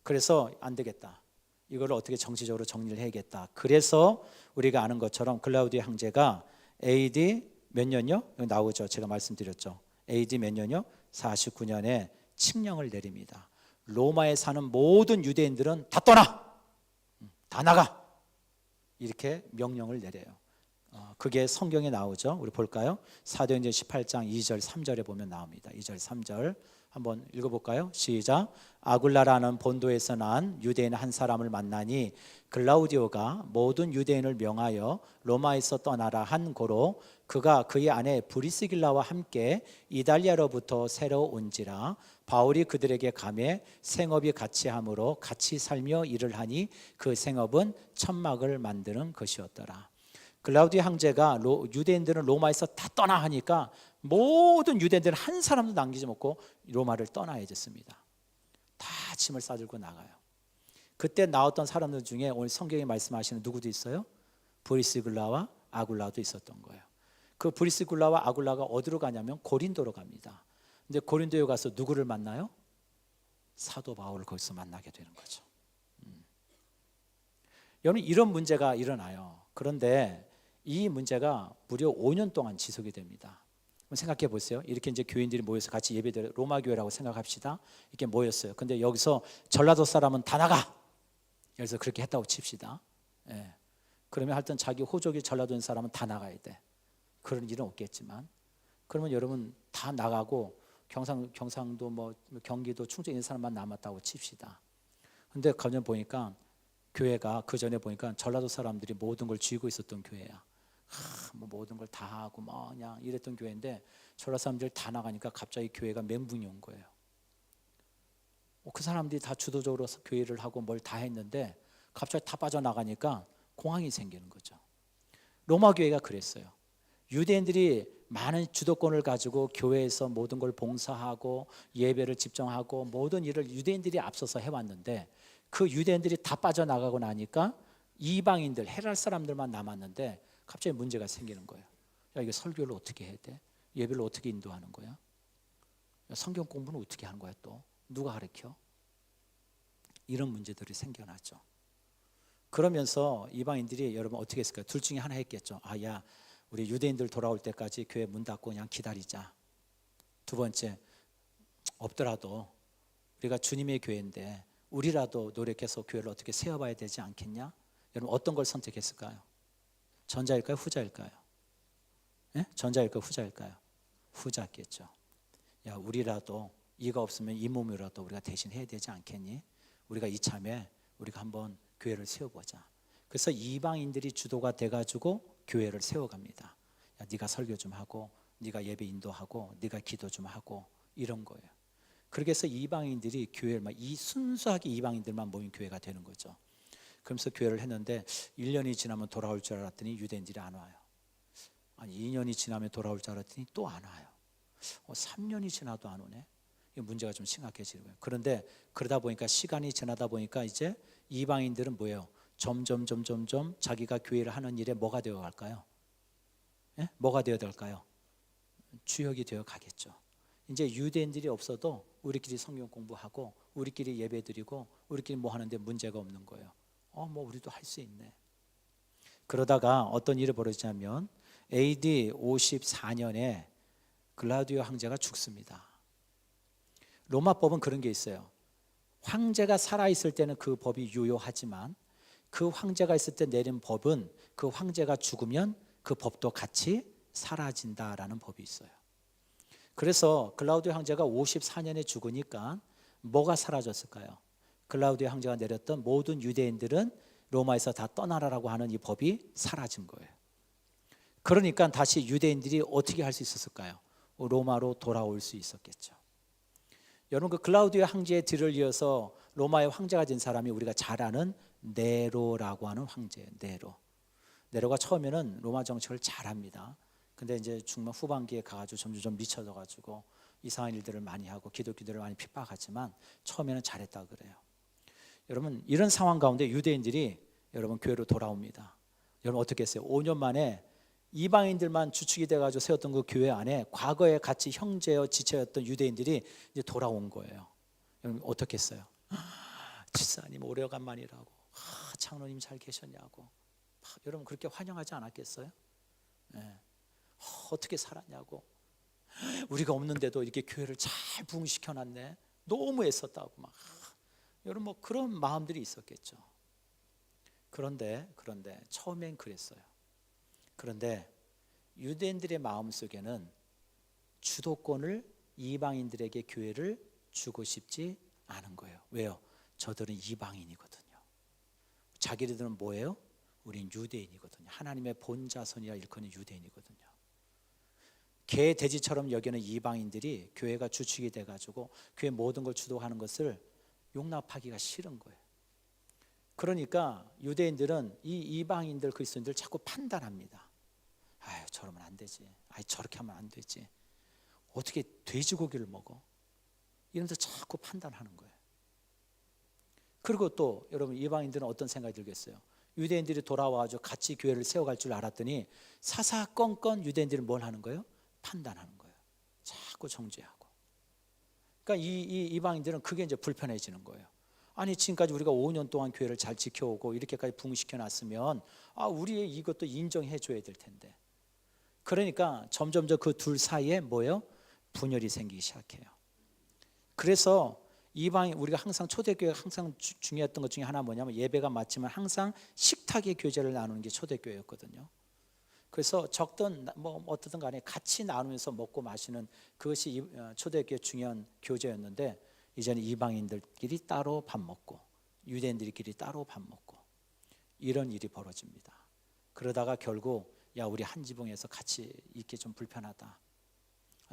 그래서 안 되겠다, 이걸 어떻게 정치적으로 정리를 해야겠다. 그래서 우리가 아는 것처럼 글라우디오 황제가 AD 몇 년요? 여기 나오죠. 제가 말씀드렸죠. AD 몇 년요? 49년에 칙령을 내립니다. 로마에 사는 모든 유대인들은 다 떠나! 다 나가! 이렇게 명령을 내려요. 그게 성경에 나오죠. 우리 볼까요? 사도행전 18장 2절 3절에 보면 나옵니다. 2절 3절 한번 읽어볼까요? 시작. 아굴라라는 본도에서 난 유대인 한 사람을 만나니 글라우디오가 모든 유대인을 명하여 로마에서 떠나라 한 고로 그가 그의 아내 브리스길라와 함께 이달리아로부터 새로 온지라 바울이 그들에게 감해 생업이 같이 함으로 같이 살며 일을 하니 그 생업은 천막을 만드는 것이었더라. 글라우디오 황제가 유대인들은 로마에서 다 떠나 하니까 모든 유대인들은 한 사람도 남기지 않고 로마를 떠나야 됐습니다. 다 짐을 싸들고 나가요. 그때 나왔던 사람들 중에 오늘 성경에 말씀하시는 누구도 있어요? 브리스길라와 아굴라도 있었던 거예요. 그 브리스굴라와 아굴라가 어디로 가냐면 고린도로 갑니다. 근데 고린도에 가서 누구를 만나요? 사도 바울을 거기서 만나게 되는 거죠. 여러분, 이런 문제가 일어나요. 그런데 이 문제가 무려 5년 동안 지속이 됩니다. 생각해 보세요. 이렇게 이제 교인들이 모여서 같이 예배드려, 로마 교회라고 생각합시다. 이렇게 모였어요. 근데 여기서 전라도 사람은 다 나가. 그래서 그렇게 했다고 칩시다. 예. 그러면 하여튼 자기 호족이 전라도인 사람은 다 나가야 돼. 그런 일은 없겠지만, 그러면 여러분 다 나가고 경상도 뭐 경기도 충청 있는 사람만 남았다고 칩시다. 근데 가면 보니까 교회가 그 전에 보니까 전라도 사람들이 모든 걸 쥐고 있었던 교회야. 뭐 모든 걸 다 하고 뭐 그냥 이랬던 교회인데 전라도 사람들 다 나가니까 갑자기 교회가 멘붕이 온 거예요. 그 사람들이 다 주도적으로 교회를 하고 뭘 다 했는데 갑자기 다 빠져나가니까 공황이 생기는 거죠. 로마 교회가 그랬어요. 유대인들이 많은 주도권을 가지고 교회에서 모든 걸 봉사하고 예배를 집정하고 모든 일을 유대인들이 앞서서 해왔는데 그 유대인들이 다 빠져나가고 나니까 이방인들, 헤랄 사람들만 남았는데 갑자기 문제가 생기는 거예요. 야, 이거 설교를 어떻게 해야 돼? 예배를 어떻게 인도하는 거야? 야, 성경 공부는 어떻게 하는 거야 또? 누가 가르쳐? 이런 문제들이 생겨났죠. 그러면서 이방인들이 여러분 어떻게 했을까요? 둘 중에 하나 했겠죠. 아, 야, 우리 유대인들 돌아올 때까지 교회 문 닫고 그냥 기다리자. 두 번째, 없더라도 우리가 주님의 교회인데 우리라도 노력해서 교회를 어떻게 세워봐야 되지 않겠냐? 여러분 어떤 걸 선택했을까요? 전자일까요? 후자일까요? 예? 전자일까요? 후자일까요? 후자겠죠. 야, 우리라도 이가 없으면 이 몸이라도 우리가 대신 해야 되지 않겠니? 우리가 이참에 우리가 한번 교회를 세워보자. 그래서 이방인들이 주도가 돼가지고 교회를 세워갑니다. 야, 네가 설교 좀 하고 네가 예배 인도하고 네가 기도 좀 하고 이런 거예요. 그렇게 해서 이방인들이 교회를 순수하게 이방인들만 모인 교회가 되는 거죠. 그러면서 교회를 했는데 1년이 지나면 돌아올 줄 알았더니 유대인들이 안 와요. 아니 2년이 지나면 돌아올 줄 알았더니 또 안 와요. 3년이 지나도 안 오네. 이 문제가 좀 심각해지는 거예요. 그런데 그러다 보니까 시간이 지나다 보니까 이제 이방인들은 뭐예요? 점점 자기가 교회를 하는 일에 뭐가 되어 갈까요? 예? 뭐가 되어 갈까요? 주역이 되어 가겠죠. 이제 유대인들이 없어도 우리끼리 성경 공부하고 우리끼리 예배드리고 우리끼리 뭐 하는데 문제가 없는 거예요. 뭐 우리도 할 수 있네. 그러다가 어떤 일이 벌어지냐면 AD 54년에 글라우디오 황제가 죽습니다. 로마법은 그런 게 있어요. 황제가 살아있을 때는 그 법이 유효하지만 그 황제가 있을 때 내린 법은 그 황제가 죽으면 그 법도 같이 사라진다라는 법이 있어요. 그래서 글라우디오 황제가 54년에 죽으니까 뭐가 사라졌을까요? 글라우디오 황제가 내렸던 모든 유대인들은 로마에서 다 떠나라라고 하는 이 법이 사라진 거예요. 그러니까 다시 유대인들이 어떻게 할 수 있었을까요? 로마로 돌아올 수 있었겠죠. 여러분 그 글라우디오 황제의 뒤를 이어서 로마의 황제가 된 사람이 우리가 잘 아는 네로라고 하는 황제예요. 네로가 처음에는 로마 정책을 잘합니다. 근데 이제 중반 후반기에 가가지고 점점 미쳐져가지고 이상한 일들을 많이 하고 기독교들을 많이 핍박하지만 처음에는 잘했다 그래요. 여러분 이런 상황 가운데 유대인들이 여러분 교회로 돌아옵니다. 여러분 어떻게 했어요? 5년 만에 이방인들만 주축이 돼가지고 세웠던 그 교회 안에 과거에 같이 형제여 지체였던 유대인들이 이제 돌아온 거예요. 여러분 어떻게 했어요? 집사님 오래간만이라고, 장로님 잘 계셨냐고, 여러분 그렇게 환영하지 않았겠어요? 네. 어떻게 살았냐고, 우리가 없는데도 이렇게 교회를 잘 부흥시켜놨네, 너무 애썼다고 막 여러분 뭐 그런 마음들이 있었겠죠. 그런데 처음엔 그랬어요. 그런데 유대인들의 마음속에는 주도권을 이방인들에게 교회를 주고 싶지 않은 거예요. 왜요? 저들은 이방인이거든요. 자기들은 뭐예요? 우린 유대인이거든요. 하나님의 본자손이라 일컫는 유대인이거든요. 개 돼지처럼 여기는 이방인들이 교회가 주축이 돼가지고 교회 모든 걸 주도하는 것을 용납하기가 싫은 거예요. 그러니까 유대인들은 이 이방인들 그리스도인들 자꾸 판단합니다. 아유 저러면 안 되지, 아유 저렇게 하면 안 되지, 어떻게 돼지고기를 먹어, 이러면서 자꾸 판단하는 거예요. 그리고 또 여러분 이방인들은 어떤 생각이 들겠어요? 유대인들이 돌아와가지고 같이 교회를 세워갈 줄 알았더니 사사건건 유대인들이 뭘 하는 거예요? 판단하는 거예요. 자꾸 정죄하고. 그러니까 이 이방인들은 그게 이제 불편해지는 거예요. 아니 지금까지 우리가 5년 동안 교회를 잘 지켜오고 이렇게까지 부흥시켜 놨으면 우리의 이것도 인정해 줘야 될 텐데. 그러니까 점점 그 둘 사이에 뭐예요? 분열이 생기기 시작해요. 그래서 이방인, 우리가 항상 초대교회가 항상 중요했던 것 중에 하나 뭐냐면 예배가 마치면 항상 식탁의 교제를 나누는 게 초대교회였거든요. 그래서 적든 뭐 어떻든 간에 같이 나누면서 먹고 마시는 그것이 초대교회 중요한 교제였는데, 이제는 이방인들끼리 따로 밥 먹고 유대인들끼리 따로 밥 먹고 이런 일이 벌어집니다. 그러다가 결국 우리 한 지붕에서 같이 있기 좀 불편하다,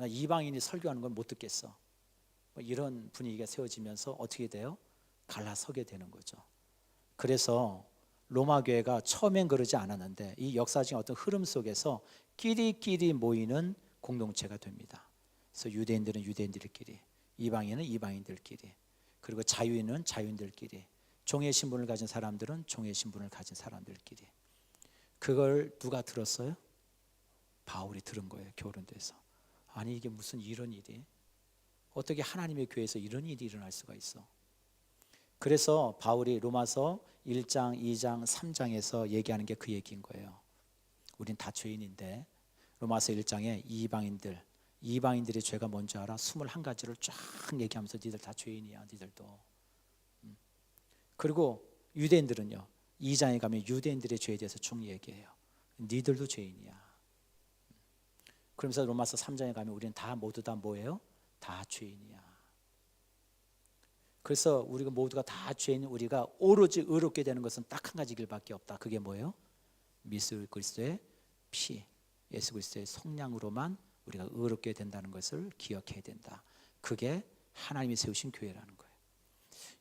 이방인이 설교하는 건 못 듣겠어, 이런 분위기가 세워지면서 어떻게 돼요? 갈라서게 되는 거죠. 그래서 로마 교회가 처음엔 그러지 않았는데 이 역사적인 어떤 흐름 속에서 끼리끼리 모이는 공동체가 됩니다. 그래서 유대인들은 유대인들끼리, 이방인은 이방인들끼리, 그리고 자유인은 자유인들끼리, 종의 신분을 가진 사람들은 종의 신분을 가진 사람들끼리. 그걸 누가 들었어요? 바울이 들은 거예요. 교른도에서. 아니 이게 무슨 이런 일이, 어떻게 하나님의 교회에서 이런 일이 일어날 수가 있어. 그래서 바울이 로마서 1장, 2장, 3장에서 얘기하는 게 그 얘기인 거예요. 우린 다 죄인인데 로마서 1장에 이방인들의 죄가 뭔지 알아? 21가지를 쫙 얘기하면서 니들 다 죄인이야, 니들도. 그리고 유대인들은요, 2장에 가면 유대인들의 죄에 대해서 쭉 얘기해요. 니들도 죄인이야. 그러면서 로마서 3장에 가면 우리는 다 모두 다 뭐예요? 다 죄인이야. 그래서 우리가 모두가 다 죄인, 우리가 오로지 의롭게 되는 것은 딱 한 가지 길밖에 없다. 그게 뭐예요? 예수 그리스도의 피, 예수 그리스도의 성량으로만 우리가 의롭게 된다는 것을 기억해야 된다. 그게 하나님이 세우신 교회라는 거예요.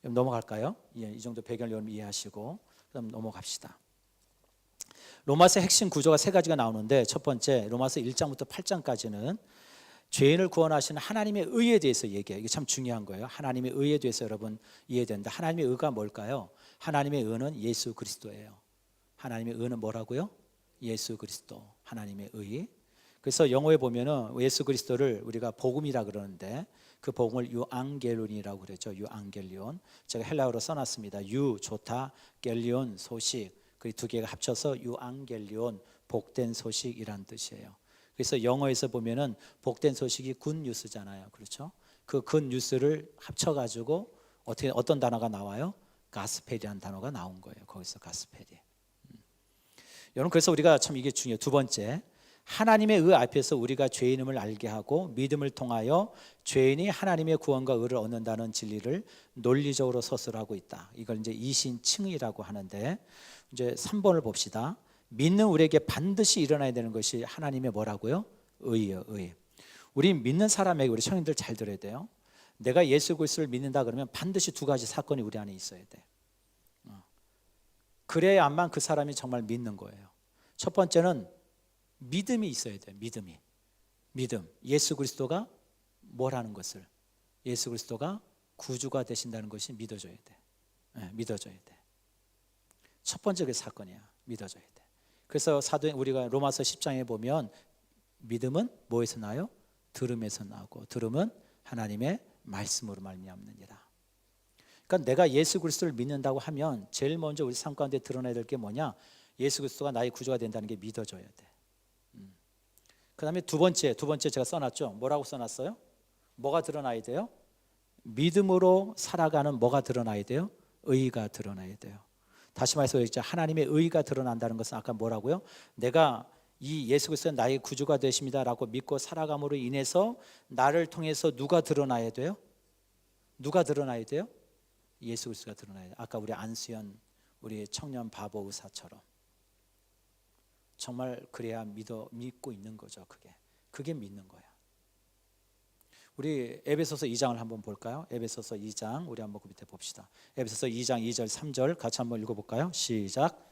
그럼 넘어갈까요? 이 정도 배경을 여러분 이해하시고 그럼 넘어갑시다. 로마서 핵심 구조가 세 가지가 나오는데, 첫 번째 로마서 1장부터 8장까지는 죄인을 구원하시는 하나님의 의에 대해서 얘기해요. 이게 참 중요한 거예요. 하나님의 의에 대해서 여러분 이해된다. 하나님의 의가 뭘까요? 하나님의 의는 예수 그리스도예요. 하나님의 의는 뭐라고요? 예수 그리스도, 하나님의 의. 그래서 영어에 보면은 예수 그리스도를 우리가 복음이라 그러는데 그 복음을 유앙겔론이라고 그러죠. 유앙겔리온. 제가 헬라어로 써놨습니다. 유 좋다, 겔리온 소식. 그 두 개가 합쳐서 유앙겔리온, 복된 소식이란 뜻이에요. 그래서 영어에서 보면은 복된 소식이 굿 뉴스잖아요. 그렇죠? 그 굿 뉴스를 합쳐가지고 어떤 단어가 나와요? 가스펠이라는 단어가 나온 거예요. 거기서 가스펠이. 여러분, 그래서 우리가 참 이게 중요해요. 두 번째, 하나님의 의 앞에서 우리가 죄인임을 알게 하고 믿음을 통하여 죄인이 하나님의 구원과 의를 얻는다는 진리를 논리적으로 서술하고 있다. 이걸 이제 이신칭의라고 하는데, 이제 3번을 봅시다. 믿는 우리에게 반드시 일어나야 되는 것이 하나님의 뭐라고요? 의예요, 의. 우리 믿는 사람에게, 우리 청년들 잘 들어야 돼요. 내가 예수 그리스도를 믿는다 그러면 반드시 두 가지 사건이 우리 안에 있어야 돼. 그래야만 그 사람이 정말 믿는 거예요. 첫 번째는 믿음이 있어야 돼요. 믿음. 예수 그리스도가 뭐라는 것을, 예수 그리스도가 구주가 되신다는 것이 믿어져야 돼. 믿어져야 돼. 첫 번째 그 사건이야. 믿어져야 돼. 그래서 우리가 로마서 10장에 보면 믿음은 뭐에서 나요? 들음에서 나오고 들음은 하나님의 말씀으로 말미암느니라. 그러니까 내가 예수 그리스도를 믿는다고 하면 제일 먼저 우리 삶 가운데 드러나야 될 게 뭐냐? 예수 그리스도가 나의 구주가 된다는 게 믿어져야 돼. 그 다음에 두 번째 제가 써놨죠. 뭐라고 써놨어요? 뭐가 드러나야 돼요? 믿음으로 살아가는 뭐가 드러나야 돼요? 의가 드러나야 돼요. 다시 말해서 하나님의 의가 드러난다는 것은 아까 뭐라고요? 내가 이 예수 그리스도는 나의 구주가 되십니다라고 믿고 살아감으로 인해서 나를 통해서 누가 드러나야 돼요? 누가 드러나야 돼요? 예수 그리스도가 드러나야 돼요. 아까 우리 안수연 우리 청년 바보 의사처럼 정말 그래야 믿고 있는 거죠. 그게 믿는 거야. 우리 에베소서 2장을 한번 볼까요? 에베소서 2장 우리 한번 그 밑에 봅시다. 에베소서 2장 2절 3절 같이 한번 읽어볼까요? 시작.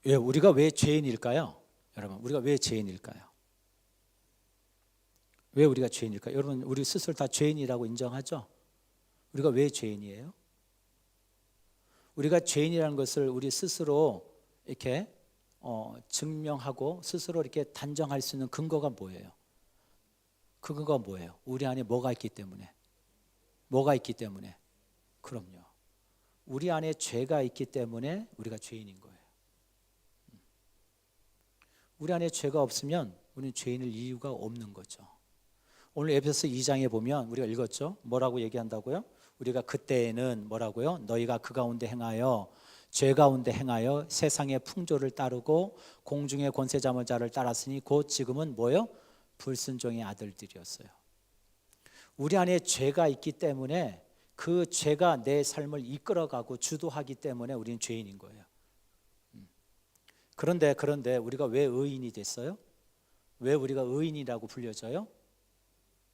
우리가 왜 죄인일까요? 여러분, 우리가 왜 죄인일까요? 왜 우리가 죄인일까요? 여러분, 우리 스스로 다 죄인이라고 인정하죠? 우리가 왜 죄인이에요? 우리가 죄인이라는 것을 우리 스스로 이렇게 증명하고 스스로 이렇게 단정할 수 있는 근거가 뭐예요? 그 근거가 뭐예요? 우리 안에 뭐가 있기 때문에? 뭐가 있기 때문에? 그럼요. 우리 안에 죄가 있기 때문에 우리가 죄인인 거예요. 우리 안에 죄가 없으면 우리는 죄인일 이유가 없는 거죠. 오늘 에베소서 2장에 보면 우리가 읽었죠? 뭐라고 얘기한다고요? 우리가 그때에는 뭐라고요? 너희가 그 가운데 행하여 죄 가운데 행하여 세상의 풍조를 따르고 공중의 권세 잡은 자를 따랐으니 곧 지금은 뭐요? 불순종의 아들들이었어요. 우리 안에 죄가 있기 때문에 그 죄가 내 삶을 이끌어가고 주도하기 때문에 우리는 죄인인 거예요. 그런데 우리가 왜 의인이 됐어요? 왜 우리가 의인이라고 불려져요?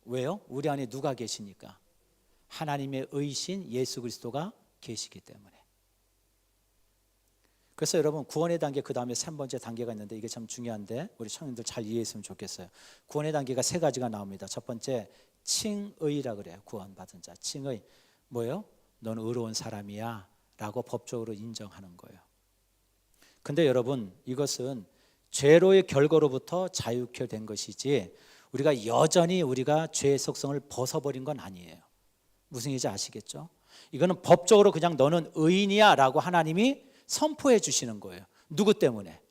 왜요? 우리 안에 누가 계시니까? 하나님의 의신 예수 그리스도가 계시기 때문에. 그래서 여러분, 구원의 단계 그 다음에 3번째 단계가 있는데 이게 참 중요한데 우리 청년들 잘 이해했으면 좋겠어요. 구원의 단계가 3가지가 나옵니다. 첫 번째, 칭의라 그래요. 구원받은 자, 칭의. 뭐예요? 넌 의로운 사람이야 라고 법적으로 인정하는 거예요. 근데 여러분, 이것은 죄로의 결과로부터 자유케 된 것이지 우리가 여전히 우리가 죄의 속성을 벗어버린 건 아니에요. 무슨 얘기인지 아시겠죠? 이거는 법적으로 그냥 너는 의인이야 라고 하나님이 선포해 주시는 거예요. 누구 때문에?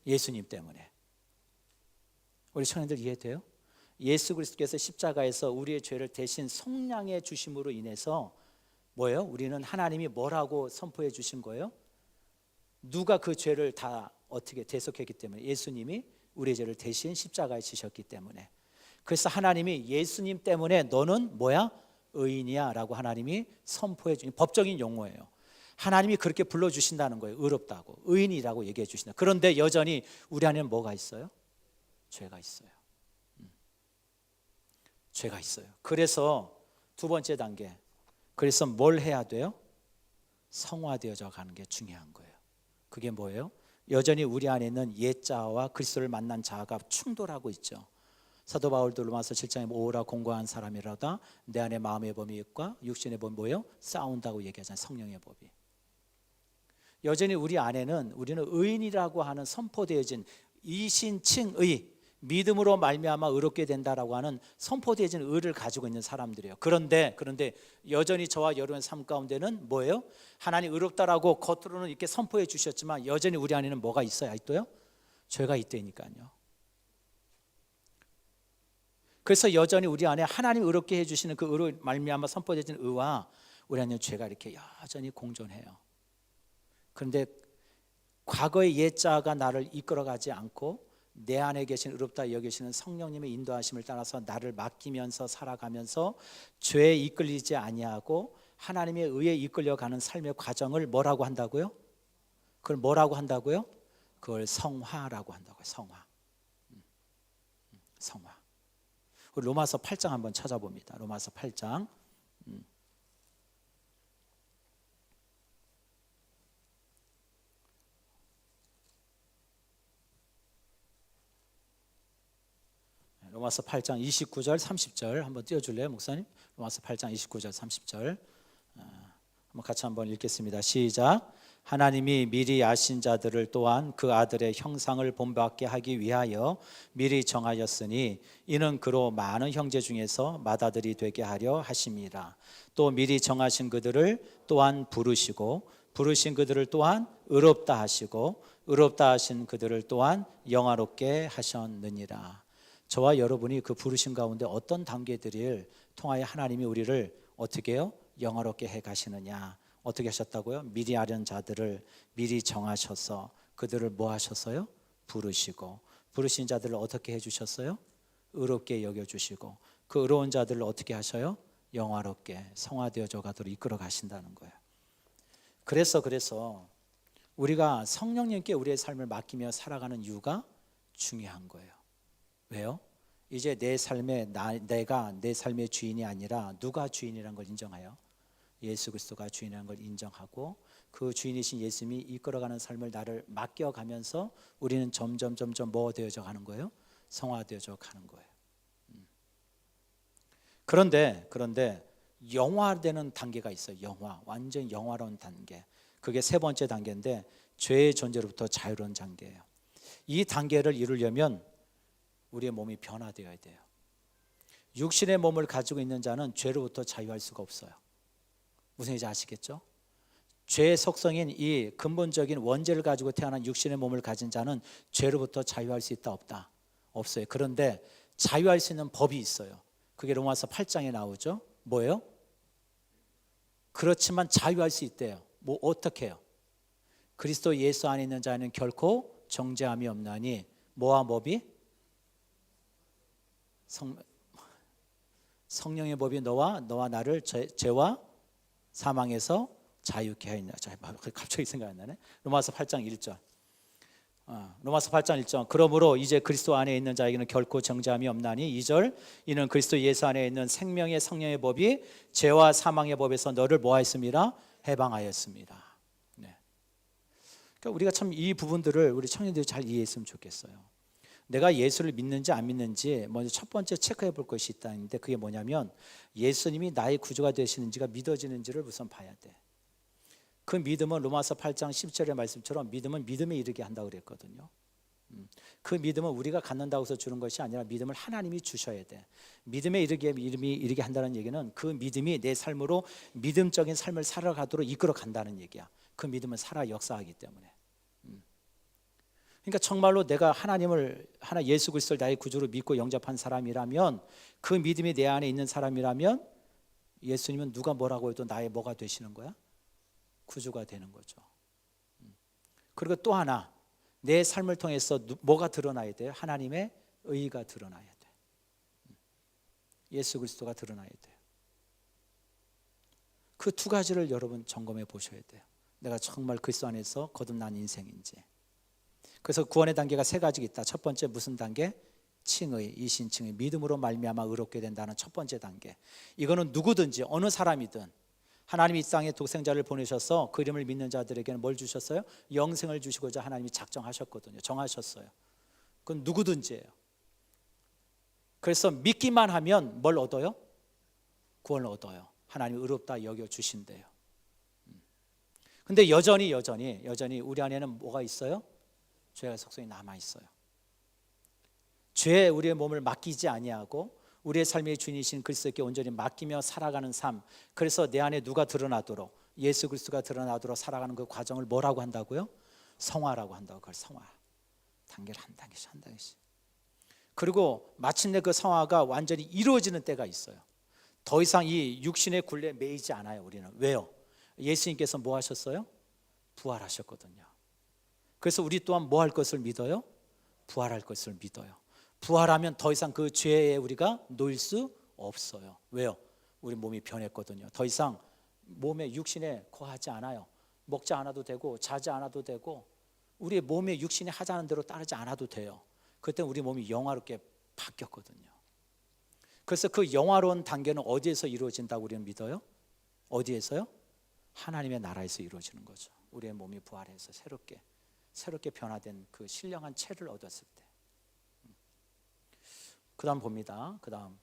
예수님 때문에. 우리 청년들 이해돼요? 예수 그리스도께서 십자가에서 우리의 죄를 대신 속량해 주심으로 인해서 뭐예요? 우리는 하나님이 뭐라고 선포해 주신 거예요? 누가 그 죄를 다 어떻게 대속했기 때문에? 예수님이 우리의 죄를 대신 십자가에 지셨기 때문에. 그래서 하나님이 예수님 때문에 너는 뭐야? 의인이야 라고 하나님이 선포해 주신 법적인 용어예요. 하나님이 그렇게 불러주신다는 거예요. 의롭다고, 의인이라고 얘기해 주신다. 그런데 여전히 우리 안에는 뭐가 있어요? 죄가 있어요. 죄가 있어요. 그래서 두 번째 단계, 그래서 뭘 해야 돼요? 성화되어져 가는 게 중요한 거예요. 그게 뭐예요? 여전히 우리 안에 있는 옛자와 그리스도를 만난 자아가 충돌하고 있죠. 사도 바울도 로마서 7장에 오라 공고한 사람이라다 내 안에 마음의 법과 육신의 법이 뭐예요? 싸운다고 얘기하잖아요. 성령의 법이. 여전히 우리 안에는 우리는 의인이라고 하는 선포되어진 이신칭의, 믿음으로 말미암아 의롭게 된다라고 하는 선포되어진 의를 가지고 있는 사람들이에요. 그런데 여전히 저와 여러분의 삶 가운데는 뭐예요? 하나님 의롭다라고 겉으로는 이렇게 선포해 주셨지만 여전히 우리 안에는 뭐가 있어요? 아직도요? 죄가 있다니까요. 그래서 여전히 우리 안에 하나님 의롭게 해주시는 그 의로 말미암아 선포되어진 의와 우리 안에 죄가 이렇게 여전히 공존해요. 그런데 과거의 옛자가 나를 이끌어가지 않고 내 안에 계신 의롭다 여기시는 성령님의 인도하심을 따라서 나를 맡기면서 살아가면서 죄에 이끌리지 아니하고 하나님의 의에 이끌려가는 삶의 과정을 뭐라고 한다고요? 그걸 뭐라고 한다고요? 그걸 성화라고 한다고요. 성화. 우리 로마서 8장 한번 찾아봅니다. 로마서 8장. 로마서 8장 29절 30절 한번 띄워줄래요, 목사님? 로마서 8장 29절 30절 한번 같이 한번 읽겠습니다. 시작. 하나님이 미리 아신 자들을 또한 그 아들의 형상을 본받게 하기 위하여 미리 정하였으니 이는 그로 많은 형제 중에서 맏아들이 되게 하려 하심이라. 또 미리 정하신 그들을 또한 부르시고 부르신 그들을 또한 의롭다 하시고 의롭다 하신 그들을 또한 영화롭게 하셨느니라. 저와 여러분이 그 부르신 가운데 어떤 단계들을 통하여 하나님이 우리를 어떻게 해요? 영화롭게 해 가시느냐. 어떻게 하셨다고요? 미리 아련 자들을 미리 정하셔서 그들을 뭐 하셨어요? 부르시고 부르신 자들을 어떻게 해주셨어요? 의롭게 여겨주시고 그 의로운 자들을 어떻게 하셔요? 영화롭게 성화되어져 가도록 이끌어 가신다는 거예요. 그래서 우리가 성령님께 우리의 삶을 맡기며 살아가는 이유가 중요한 거예요. 왜요? 이제 내 삶에 내가 내 삶의 주인이 아니라 누가 주인이라는 걸 인정해요? 예수 그리스도가 주인이라는 걸 인정하고 그 주인이신 예수님이 이끌어가는 삶을 나를 맡겨가면서 우리는 점점 뭐 되어져 가는 거예요? 성화되어져 가는 거예요. 그런데 영화되는 단계가 있어요. 완전 영화로운 단계. 그게 세 번째 단계인데 죄의 존재로부터 자유로운 단계예요. 이 단계를 이루려면 우리의 몸이 변화되어야 돼요. 육신의 몸을 가지고 있는 자는 죄로부터 자유할 수가 없어요. 무슨 얘기인지 아시겠죠? 죄의 속성인 이 근본적인 원죄를 가지고 태어난 육신의 몸을 가진 자는 죄로부터 자유할 수 있다 없다? 없어요. 그런데 자유할 수 있는 법이 있어요. 그게 로마서 8장에 나오죠. 뭐예요? 그렇지만 자유할 수 있대요. 뭐 어떻게 해요? 그리스도 예수 안에 있는 자는 결코 정죄함이 없나니 뭐와 법이? 성령의 법이 너와 나를 죄와 사망에서 자유케 하였냐. 갑자기 생각이 안 나네. 로마서 8장 1절. 로마서 8장 1절. 그러므로 이제 그리스도 안에 있는 자에게는 결코 정죄함이 없나니 2절. 이는 그리스도 예수 안에 있는 생명의 성령의 법이 죄와 사망의 법에서 너를 뭐하였습니다? 해방하였습니다. 네. 그러니까 우리가 참 이 부분들을 우리 청년들이 잘 이해했으면 좋겠어요. 내가 예수를 믿는지 안 믿는지 먼저 첫 번째 체크해 볼 것이 있다는데 그게 뭐냐면 예수님이 나의 구주가 되시는지가 믿어지는지를 우선 봐야 돼. 그 믿음은 로마서 8장 10절의 말씀처럼 믿음은 믿음에 이르게 한다고 그랬거든요. 그 믿음은 우리가 갖는다고 해서 주는 것이 아니라 믿음을 하나님이 주셔야 돼. 믿음에 이르게 한다는 얘기는 그 믿음이 내 삶으로 믿음적인 삶을 살아가도록 이끌어 간다는 얘기야. 그 믿음은 살아 역사하기 때문에. 그러니까 정말로 내가 예수 그리스도를 나의 구주로 믿고 영접한 사람이라면 그 믿음이 내 안에 있는 사람이라면 예수님은 누가 뭐라고 해도 나의 뭐가 되시는 거야? 구주가 되는 거죠. 그리고 또 하나 내 삶을 통해서 뭐가 드러나야 돼요? 하나님의 의의가 드러나야 돼. 예수 그리스도가 드러나야 돼요. 그 두 가지를 여러분 점검해 보셔야 돼요. 내가 정말 그리스도 안에서 거듭난 인생인지. 그래서 구원의 단계가 세 가지가 있다. 첫 번째 무슨 단계? 칭의, 이신칭의, 믿음으로 말미암아 의롭게 된다는 첫 번째 단계. 이거는 누구든지 어느 사람이든 하나님이 이 땅에 독생자를 보내셔서 그 이름을 믿는 자들에게는 뭘 주셨어요? 영생을 주시고자 하나님이 작정하셨거든요. 정하셨어요. 그건 누구든지예요. 그래서 믿기만 하면 뭘 얻어요? 구원을 얻어요. 하나님이 의롭다 여겨주신대요. 근데 여전히 우리 안에는 뭐가 있어요? 죄의 속성이 남아있어요. 죄에 우리의 몸을 맡기지 아니하고 우리의 삶의 주인이신 그리스도께 온전히 맡기며 살아가는 삶. 그래서 내 안에 누가 드러나도록 예수 그리스도가 드러나도록 살아가는 그 과정을 뭐라고 한다고요? 성화라고 한다고. 그걸 성화. 단계를 한 단계씩. 그리고 마침내 그 성화가 완전히 이루어지는 때가 있어요. 더 이상 이 육신의 굴레에 매이지 않아요. 우리는. 왜요? 예수님께서 뭐 하셨어요? 부활하셨거든요. 그래서 우리 또한 뭐 할 것을 믿어요? 부활할 것을 믿어요. 부활하면 더 이상 그 죄에 우리가 놓일 수 없어요. 왜요? 우리 몸이 변했거든요. 더 이상 몸에 육신에 거하지 않아요. 먹지 않아도 되고 자지 않아도 되고 우리의 몸에 육신이 하자는 대로 따르지 않아도 돼요. 그때 우리 몸이 영화롭게 바뀌었거든요. 그래서 그 영화로운 단계는 어디에서 이루어진다고 우리는 믿어요? 어디에서요? 하나님의 나라에서 이루어지는 거죠. 우리의 몸이 부활해서 새롭게 변화된 그 신령한 체를 얻었을 때. 그 다음 봅니다. 그 다음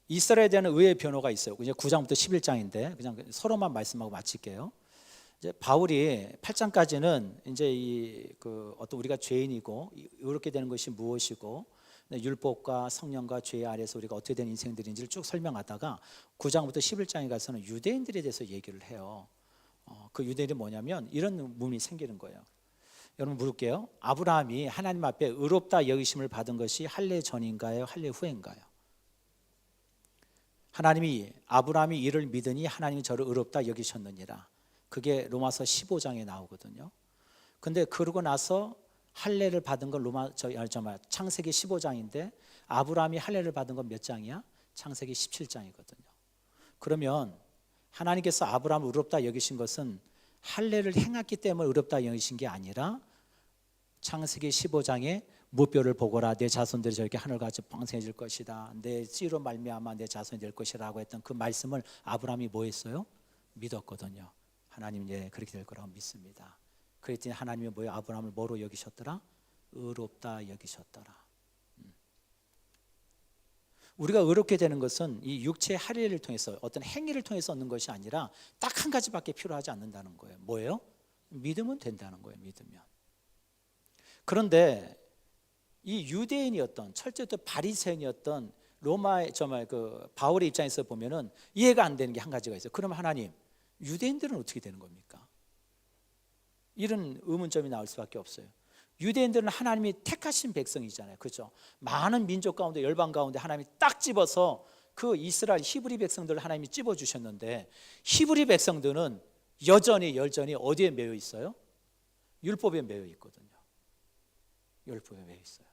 이스라엘에 대한 의의 변호가 있어요. 이제 9장부터 11장인데 그냥 서로만 말씀하고 마칠게요. 이제 바울이 8장까지는 이제 어떤 우리가 죄인이고 의롭게 되는 것이 무엇이고 율법과 성령과 죄 아래서 우리가 어떻게 된 인생들인지를 쭉 설명하다가 9장부터 11장에 가서는 유대인들에 대해서 얘기를 해요. 그 유대인이 뭐냐면 이런 문이 생기는 거예요. 여러분 물을게요. 아브라함이 하나님 앞에 의롭다 여기심을 받은 것이 할례 전인가요? 할례 후인가요? 하나님이 아브라함이 이를 믿으니 하나님이 저를 의롭다 여기셨느니라. 그게 로마서 15장에 나오거든요. 근데 그러고 나서 할례를 받은 건 창세기 15장인데 아브라함이 할례를 받은 건 몇 장이야? 창세기 17장이거든요. 그러면 하나님께서 아브라함을 의롭다 여기신 것은 할례를 행했기 때문에 의롭다 여기신 게 아니라 창세기 15장에 무뼈를 보거라. 내 자손들이 저렇게 하늘같이 풍성해질 것이다. 내 씨로 말미암아 내 자손이 될 것이라고 했던 그 말씀을 아브라함이 뭐 했어요? 믿었거든요. 하나님 그렇게 될 거라고 믿습니다. 그랬더니 하나님이 뭐예요? 아브라함을 뭐로 여기셨더라? 의롭다 여기셨더라. 우리가 의롭게 되는 것은 이 육체의 할례를 통해서 어떤 행위를 통해서 얻는 것이 아니라 딱 한 가지밖에 필요하지 않는다는 거예요. 뭐예요? 믿으면 된다는 거예요. 믿으면. 그런데 이 유대인이었던 철저히 바리새인이었던 로마의 정말 그 바울의 입장에서 보면은 이해가 안 되는 게 한 가지가 있어요. 그럼 하나님, 유대인들은 어떻게 되는 겁니까? 이런 의문점이 나올 수밖에 없어요. 유대인들은 하나님이 택하신 백성이잖아요. 그렇죠? 많은 민족 가운데 열방 가운데 하나님이 딱 집어서 그 이스라엘 히브리 백성들을 하나님이 집어 주셨는데 히브리 백성들은 여전히 어디에 매여 있어요? 율법에 매여 있거든요. 율법에 매여 있어요.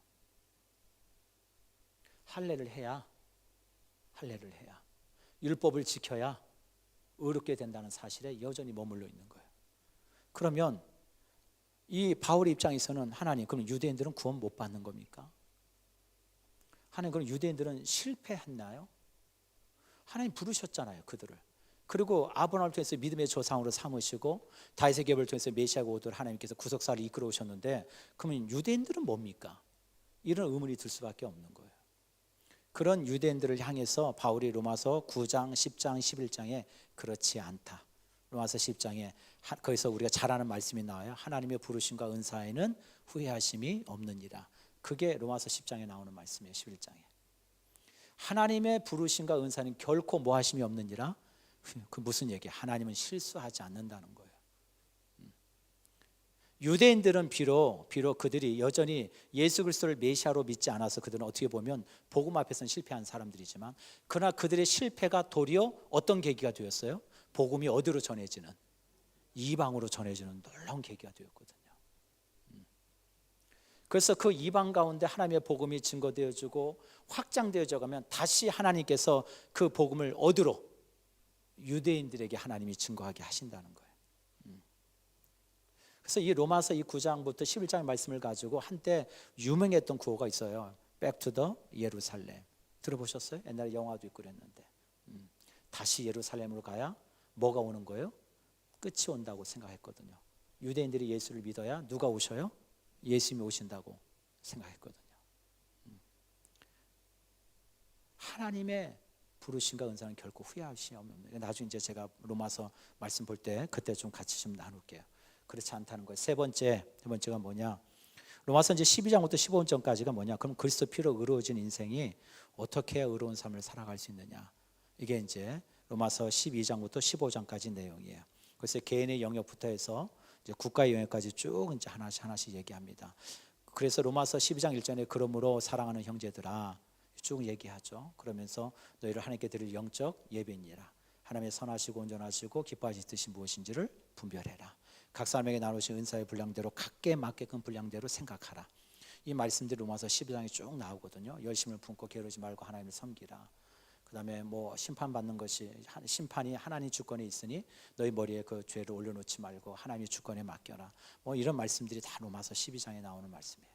할례를 해야 율법을 지켜야 의롭게 된다는 사실에 여전히 머물러 있는 거예요. 그러면 이 바울의 입장에서는 하나님, 그럼 유대인들은 구원 못 받는 겁니까? 하나님, 그럼 유대인들은 실패했나요? 하나님 부르셨잖아요, 그들을. 그리고 아브라함을 통해서 믿음의 조상으로 삼으시고 다윗의 계보를 통해서 메시아가 오도록 하나님께서 구속사를 이끌어 오셨는데 그러면 유대인들은 뭡니까? 이런 의문이 들 수밖에 없는 거예요. 그런 유대인들을 향해서 바울이 로마서 9장, 10장, 11장에 그렇지 않다. 로마서 10장에 거기서 우리가 잘 아는 말씀이 나와요. 하나님의 부르심과 은사에는 후회하심이 없느니라. 그게 로마서 10장에 나오는 말씀이에요. 11장에. 하나님의 부르심과 은사는 결코 뭐 하심이 없느니라. 그 무슨 얘기예요? 하나님은 실수하지 않는다는 거예요. 유대인들은 비록 그들이 여전히 예수 그리스도를 메시아로 믿지 않아서 그들은 어떻게 보면 복음 앞에서는 실패한 사람들이지만 그러나 그들의 실패가 도리어 어떤 계기가 되었어요? 복음이 어디로 전해지는? 이방으로 전해지는 놀라운 계기가 되었거든요. 그래서 그 이방 가운데 하나님의 복음이 증거되어지고 확장되어져 가면 다시 하나님께서 그 복음을 어디로? 유대인들에게 하나님이 증거하게 하신다는 거예요. 그래서 이 로마서 이 9장부터 11장의 말씀을 가지고 한때 유명했던 구호가 있어요. Back to the 예루살렘. 들어보셨어요? 옛날에 영화도 있고 그랬는데 다시 예루살렘으로 가야 뭐가 오는 거예요? 끝이 온다고 생각했거든요. 유대인들이 예수를 믿어야 누가 오셔요? 예수님이 오신다고 생각했거든요. 하나님의 부르심과 은사는 결코 후회하심이 없는. 나중에 이제 제가 로마서 말씀 볼 때 그때 좀 같이 좀 나눌게요. 그렇지 않다는 거예요. 세 번째가 뭐냐? 로마서 이제 12장부터 15장까지가 뭐냐? 그럼 그리스도 피로 의로워진 인생이 어떻게 해야 의로운 삶을 살아갈 수 있느냐? 이게 이제 로마서 12장부터 15장까지 내용이에요. 그래서 개인의 영역부터 해서 이제 국가의 영역까지 쭉 이제 하나씩 얘기합니다. 그래서 로마서 12장 1절에 그러므로 사랑하는 형제들아 쭉 얘기하죠. 그러면서 너희를 하나님께 드릴 영적 예배니라. 하나님의 선하시고 온전하시고 기뻐하시는 뜻이 무엇인지를 분별해라. 각 사람에게 나누신 은사의 분량대로 각게 맞게끔 분량대로 생각하라. 이 말씀들이 로마서 12장에 쭉 나오거든요. 열심을 품고 게으르지 말고 하나님을 섬기라. 그다음에 뭐 심판받는 것이 심판이 하나님 주권에 있으니 너희 머리에 그 죄를 올려놓지 말고 하나님의 주권에 맡겨라. 뭐 이런 말씀들이 다 로마서 12장에 나오는 말씀이에요.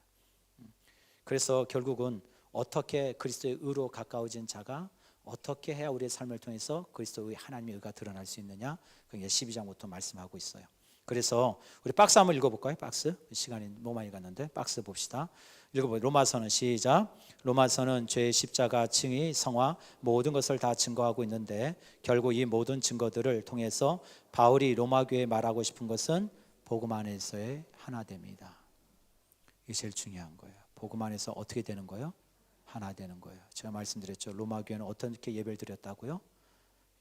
그래서 결국은 어떻게 그리스도의 의로 가까워진 자가 어떻게 해야 우리의 삶을 통해서 그리스도의 하나님의 의가 드러날 수 있느냐? 그게 12장부터 말씀하고 있어요. 그래서 우리 박스 한번 읽어볼까요? 박스. 시간이 너무 많이 갔는데 박스 봅시다. 읽어보세요. 로마서는 시작. 로마서는 죄의 십자가, 칭의, 성화 모든 것을 다 증거하고 있는데 결국 이 모든 증거들을 통해서 바울이 로마 교회에 말하고 싶은 것은 복음 안에서의 하나됨이다. 이게 제일 중요한 거예요. 복음 안에서 어떻게 되는 거예요? 하나 되는 거예요. 제가 말씀드렸죠. 로마 교회는 어떻게 예배를 드렸다고요?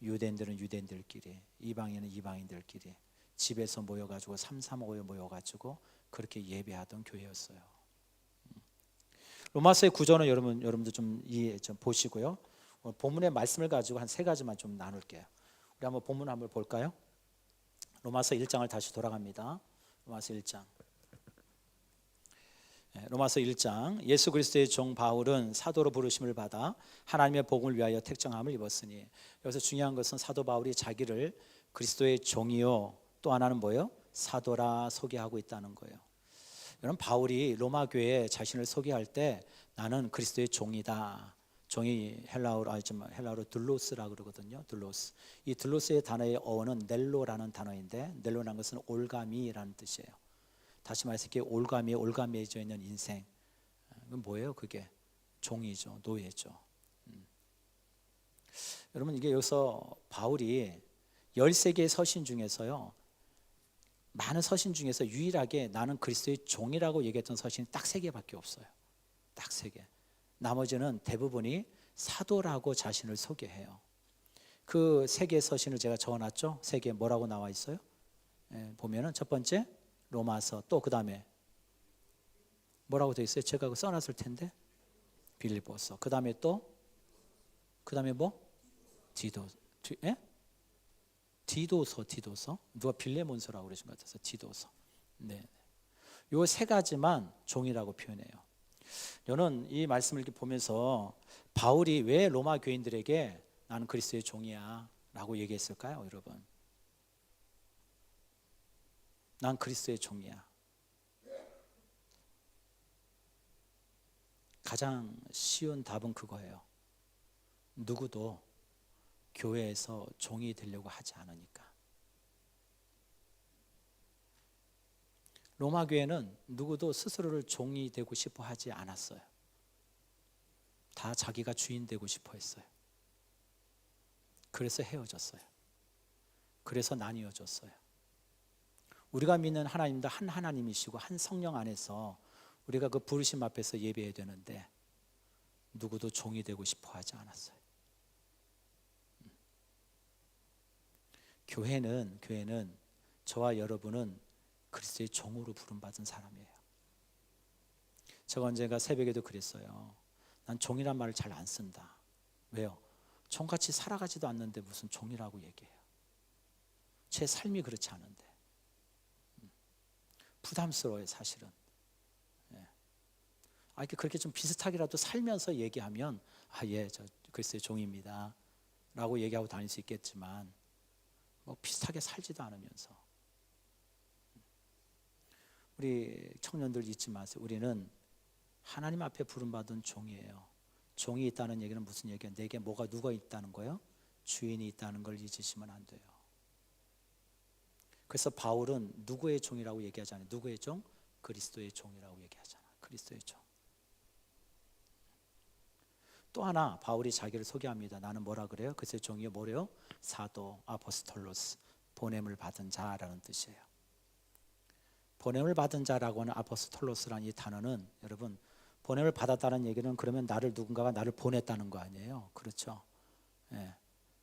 유대인들은 유대인들끼리, 이방인은 이방인들끼리 집에서 모여가지고 335에 모여가지고 그렇게 예배하던 교회였어요. 로마서의 구조는 여러분도 좀 이해 좀 보시고요. 본문의 말씀을 가지고 한 세 가지만 좀 나눌게요. 우리 한번 본문 한번 볼까요? 로마서 1장을 다시 돌아갑니다. 로마서 1장. 로마서 1장. 예수 그리스도의 종 바울은 사도로 부르심을 받아 하나님의 복음을 위하여 택정함을 입었으니. 여기서 중요한 것은 사도 바울이 자기를 그리스도의 종이요 또 하나는 뭐예요? 사도라 소개하고 있다는 거예요. 여러분 바울이 로마 교회에 자신을 소개할 때 나는 그리스도의 종이다. 종이 헬라어로 둘로스라 그러거든요. 둘로스. 이 둘로스의 단어의 어원은 넬로라는 단어인데 넬로라는 것은 올가미라는 뜻이에요. 다시 말해서 이렇게 올가미해져 있는 인생. 그건 뭐예요? 그게 종이죠. 노예죠. 여러분 이게 여기서 바울이 13개의 서신 중에서요. 많은 서신 중에서 유일하게 나는 그리스도의 종이라고 얘기했던 서신이 딱 3개밖에 없어요. 딱 3개. 나머지는 대부분이 사도라고 자신을 소개해요. 그 3개의 서신을 제가 적어놨죠. 3개 뭐라고 나와 있어요? 보면은 첫 번째 로마서, 또 그 다음에 뭐라고 되어 있어요? 제가 써놨을 텐데 빌립보서. 그 다음에 또 그 다음에 뭐? 디도서. 누가 빌레몬서라고 그러신 것 같아서 디도서. 네. 요 3가지만 종이라고 표현해요. 저는 이 말씀을 이렇게 보면서 바울이 왜 로마 교인들에게 나는 그리스도의 종이야 라고 얘기했을까요, 여러분? 난 그리스도의 종이야. 가장 쉬운 답은 그거예요. 누구도 교회에서 종이 되려고 하지 않으니까. 로마 교회는 누구도 스스로를 종이 되고 싶어 하지 않았어요. 다 자기가 주인 되고 싶어 했어요. 그래서 헤어졌어요. 그래서 나뉘어졌어요. 우리가 믿는 하나님도 한 하나님이시고 한 성령 안에서 우리가 그 부르심 앞에서 예배해야 되는데 누구도 종이 되고 싶어 하지 않았어요. 교회는 저와 여러분은 그리스도의 종으로 부름받은 사람이에요. 제가 언젠가 새벽에도 그랬어요. 난 종이란 말을 잘 안 쓴다. 왜요? 종같이 살아가지도 않는데 무슨 종이라고 얘기해요. 제 삶이 그렇지 않은데. 부담스러워요, 사실은. 이렇게 그렇게 좀 비슷하게라도 살면서 얘기하면 저 그리스도의 종입니다 라고 얘기하고 다닐 수 있겠지만 뭐 비슷하게 살지도 않으면서. 우리 청년들 잊지 마세요. 우리는 하나님 앞에 부름받은 종이에요. 종이 있다는 얘기는 무슨 얘기예요? 내게 누가 있다는 거예요? 주인이 있다는 걸 잊으시면 안 돼요. 그래서 바울은 누구의 종이라고 얘기하잖아요. 누구의 종? 그리스도의 종이라고 얘기하잖아요. 그리스도의 종. 또 하나 바울이 자기를 소개합니다. 나는 뭐라 그래요? 그리스도의 종이요 뭐래요? 사도, 아포스톨로스, 보냄을 받은 자라는 뜻이에요. 보냄을 받은 자라고 하는 아포스톨로스라는 이 단어는 여러분 보냄을 받았다는 얘기는 그러면 누군가가 나를 보냈다는 거 아니에요? 그렇죠?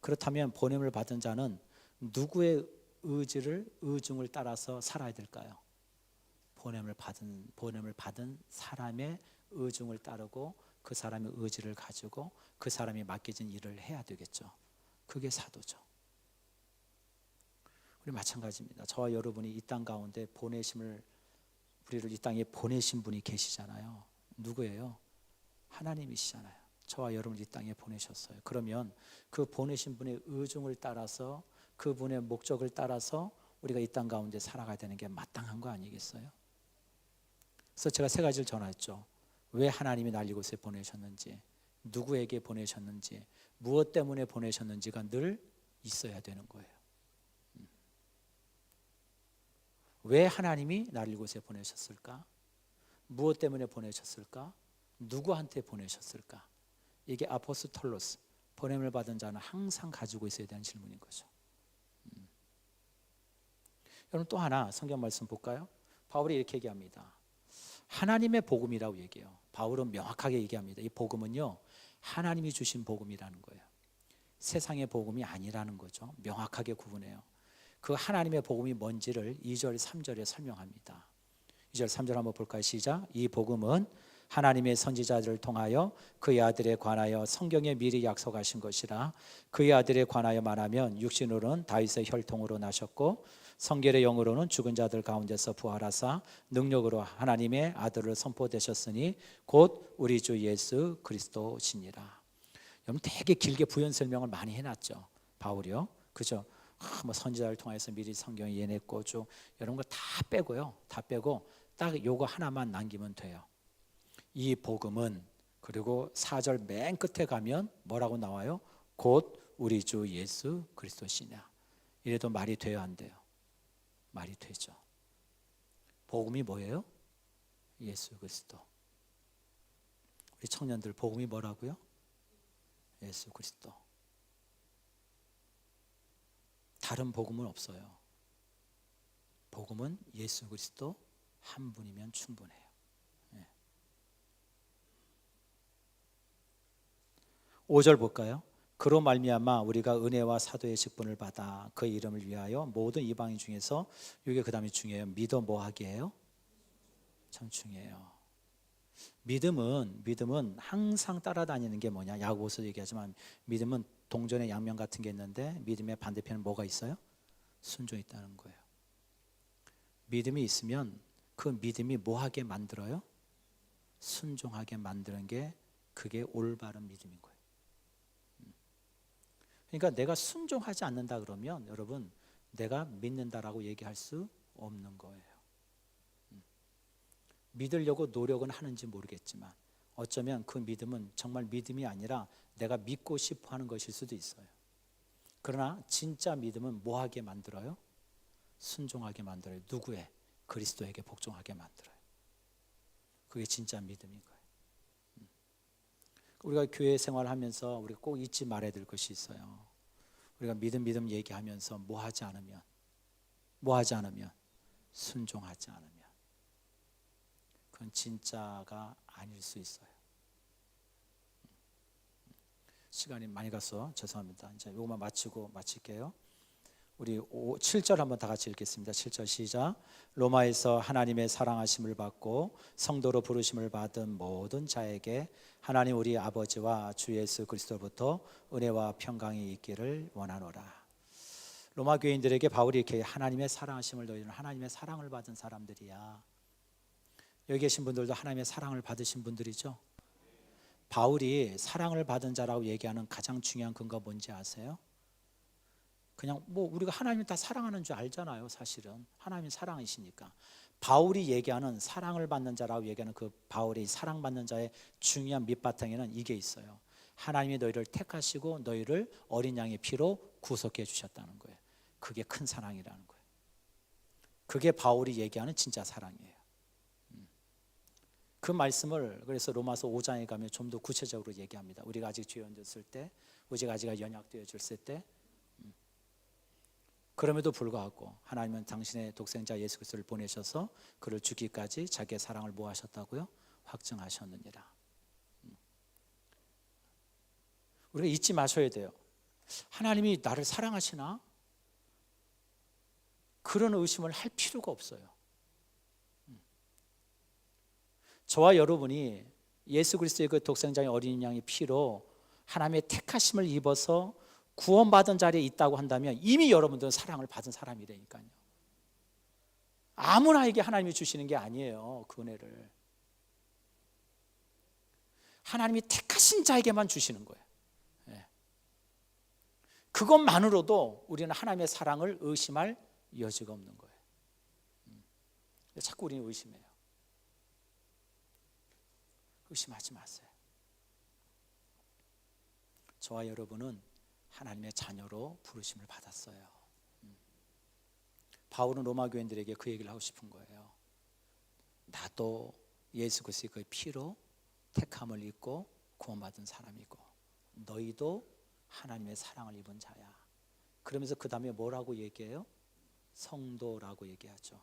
그렇다면 보냄을 받은 자는 누구의 의중을 따라서 살아야 될까요? 보냄을 받은 사람의 의중을 따르고 그 사람의 의지를 가지고 그 사람이 맡겨진 일을 해야 되겠죠. 그게 사도죠. 우리 마찬가지입니다. 저와 여러분이 이 땅 가운데 우리를 이 땅에 보내신 분이 계시잖아요. 누구예요? 하나님이시잖아요. 저와 여러분을 이 땅에 보내셨어요. 그러면 그 보내신 분의 의중을 따라서 그분의 목적을 따라서 우리가 이 땅 가운데 살아가야 되는 게 마땅한 거 아니겠어요? 그래서 제가 3가지를 전했죠. 왜 하나님이 날 이곳에 보내셨는지, 누구에게 보내셨는지, 무엇 때문에 보내셨는지가 늘 있어야 되는 거예요. 왜 하나님이 날 이곳에 보내셨을까? 무엇 때문에 보내셨을까? 누구한테 보내셨을까? 이게 아포스톨로스, 보냄을 받은 자는 항상 가지고 있어야 되는 질문인 거죠. 여러분 또 하나 성경 말씀 볼까요? 바울이 이렇게 얘기합니다. 하나님의 복음이라고 얘기해요. 바울은 명확하게 얘기합니다. 이 복음은요 하나님이 주신 복음이라는 거예요. 세상의 복음이 아니라는 거죠. 명확하게 구분해요. 그 하나님의 복음이 뭔지를 2절 3절에 설명합니다. 2절 3절 한번 볼까요? 시작. 이 복음은 하나님의 선지자들을 통하여 그의 아들에 관하여 성경에 미리 약속하신 것이라. 그의 아들에 관하여 말하면 육신으로는 다윗의 혈통으로 나셨고 성결의 영으로는 죽은 자들 가운데서 부활하사 능력으로 하나님의 아들을 선포되셨으니 곧 우리 주 예수 그리스도시니라. 여러분 되게 길게 부연 설명을 많이 해놨죠. 바울이요. 그죠? 뭐 선지자를 통해서 미리 성경에 예냈고 쭉 이런 거 다 빼고요. 다 빼고 딱 요거 하나만 남기면 돼요. 이 복음은, 그리고 4절 맨 끝에 가면 뭐라고 나와요? 곧 우리 주 예수 그리스도시냐. 이래도 말이 돼요, 안 돼요? 말이 되죠. 복음이 뭐예요? 예수 그리스도. 우리 청년들 복음이 뭐라고요? 예수 그리스도. 다른 복음은 없어요. 복음은 예수 그리스도 한 분이면 충분해요. 5절 볼까요? 그로 말미암아 우리가 은혜와 사도의 직분을 받아 그 이름을 위하여 모든 이방인 중에서, 이게 그 다음에 중요해요. 믿어 뭐 하게 해요? 참 중요해요. 믿음은 항상 따라다니는 게 뭐냐? 야고보서 얘기하지만 믿음은 동전의 양면 같은 게 있는데 믿음의 반대편은 뭐가 있어요? 순종이 있다는 거예요. 믿음이 있으면 그 믿음이 뭐 하게 만들어요? 순종하게 만드는 게, 그게 올바른 믿음인 거예요. 그러니까 내가 순종하지 않는다 그러면 여러분, 내가 믿는다라고 얘기할 수 없는 거예요. 믿으려고 노력은 하는지 모르겠지만 어쩌면 그 믿음은 정말 믿음이 아니라 내가 믿고 싶어 하는 것일 수도 있어요. 그러나 진짜 믿음은 뭐 하게 만들어요? 순종하게 만들어요. 누구에? 그리스도에게 복종하게 만들어요. 그게 진짜 믿음인 거예요. 우리가 교회 생활하면서 우리가 꼭 잊지 말아야 될 것이 있어요. 우리가 믿음 얘기하면서 뭐 하지 않으면 순종하지 않으면 그건 진짜가 아닐 수 있어요. 시간이 많이 가서 죄송합니다. 이제 이것만 마칠게요. 우리 7절 한번 다 같이 읽겠습니다. 7절 시작. 로마에서 하나님의 사랑하심을 받고 성도로 부르심을 받은 모든 자에게 하나님 우리 아버지와 주 예수 그리스도로부터 은혜와 평강이 있기를 원하노라. 로마 교인들에게 바울이 이렇게 하나님의 사랑하심을, 너희는 하나님의 사랑을 받은 사람들이야. 여기 계신 분들도 하나님의 사랑을 받으신 분들이죠. 바울이 사랑을 받은 자라고 얘기하는 가장 중요한 근거가 뭔지 아세요? 그냥 뭐 우리가 하나님을 다 사랑하는 줄 알잖아요. 사실은 하나님이 사랑이시니까. 바울이 얘기하는 사랑을 받는 자라고 얘기하는 그 바울의 사랑받는 자의 중요한 밑바탕에는 이게 있어요. 하나님이 너희를 택하시고 너희를 어린 양의 피로 구속해 주셨다는 거예요. 그게 큰 사랑이라는 거예요. 그게 바울이 얘기하는 진짜 사랑이에요. 그 말씀을 그래서 로마서 5장에 가면 좀 더 구체적으로 얘기합니다. 우리가 아직 죄 얹었을 때, 우리가 아직 연약되어졌을 때, 그럼에도 불구하고 하나님은 당신의 독생자 예수 그리스도를 보내셔서 그를 죽기까지 자기의 사랑을 뭐 하셨다고요? 확증하셨느니라. 우리가 잊지 마셔야 돼요. 하나님이 나를 사랑하시나? 그런 의심을 할 필요가 없어요. 저와 여러분이 예수 그리스도의 그 독생자의 어린 양의 피로 하나님의 택하심을 입어서 구원받은 자리에 있다고 한다면 이미 여러분들은 사랑을 받은 사람이라니까요. 아무나에게 하나님이 주시는 게 아니에요. 그 은혜를 하나님이 택하신 자에게만 주시는 거예요. 그것만으로도 우리는 하나님의 사랑을 의심할 여지가 없는 거예요. 자꾸 우리는 의심해요. 의심하지 마세요. 저와 여러분은 하나님의 자녀로 부르심을 받았어요. 바울은 로마 교인들에게 그 얘기를 하고 싶은 거예요. 나도 예수 그리스도의 그 피로 택함을 입고 구원받은 사람이고 너희도 하나님의 사랑을 입은 자야. 그러면서 그 다음에 뭐라고 얘기해요? 성도라고 얘기하죠.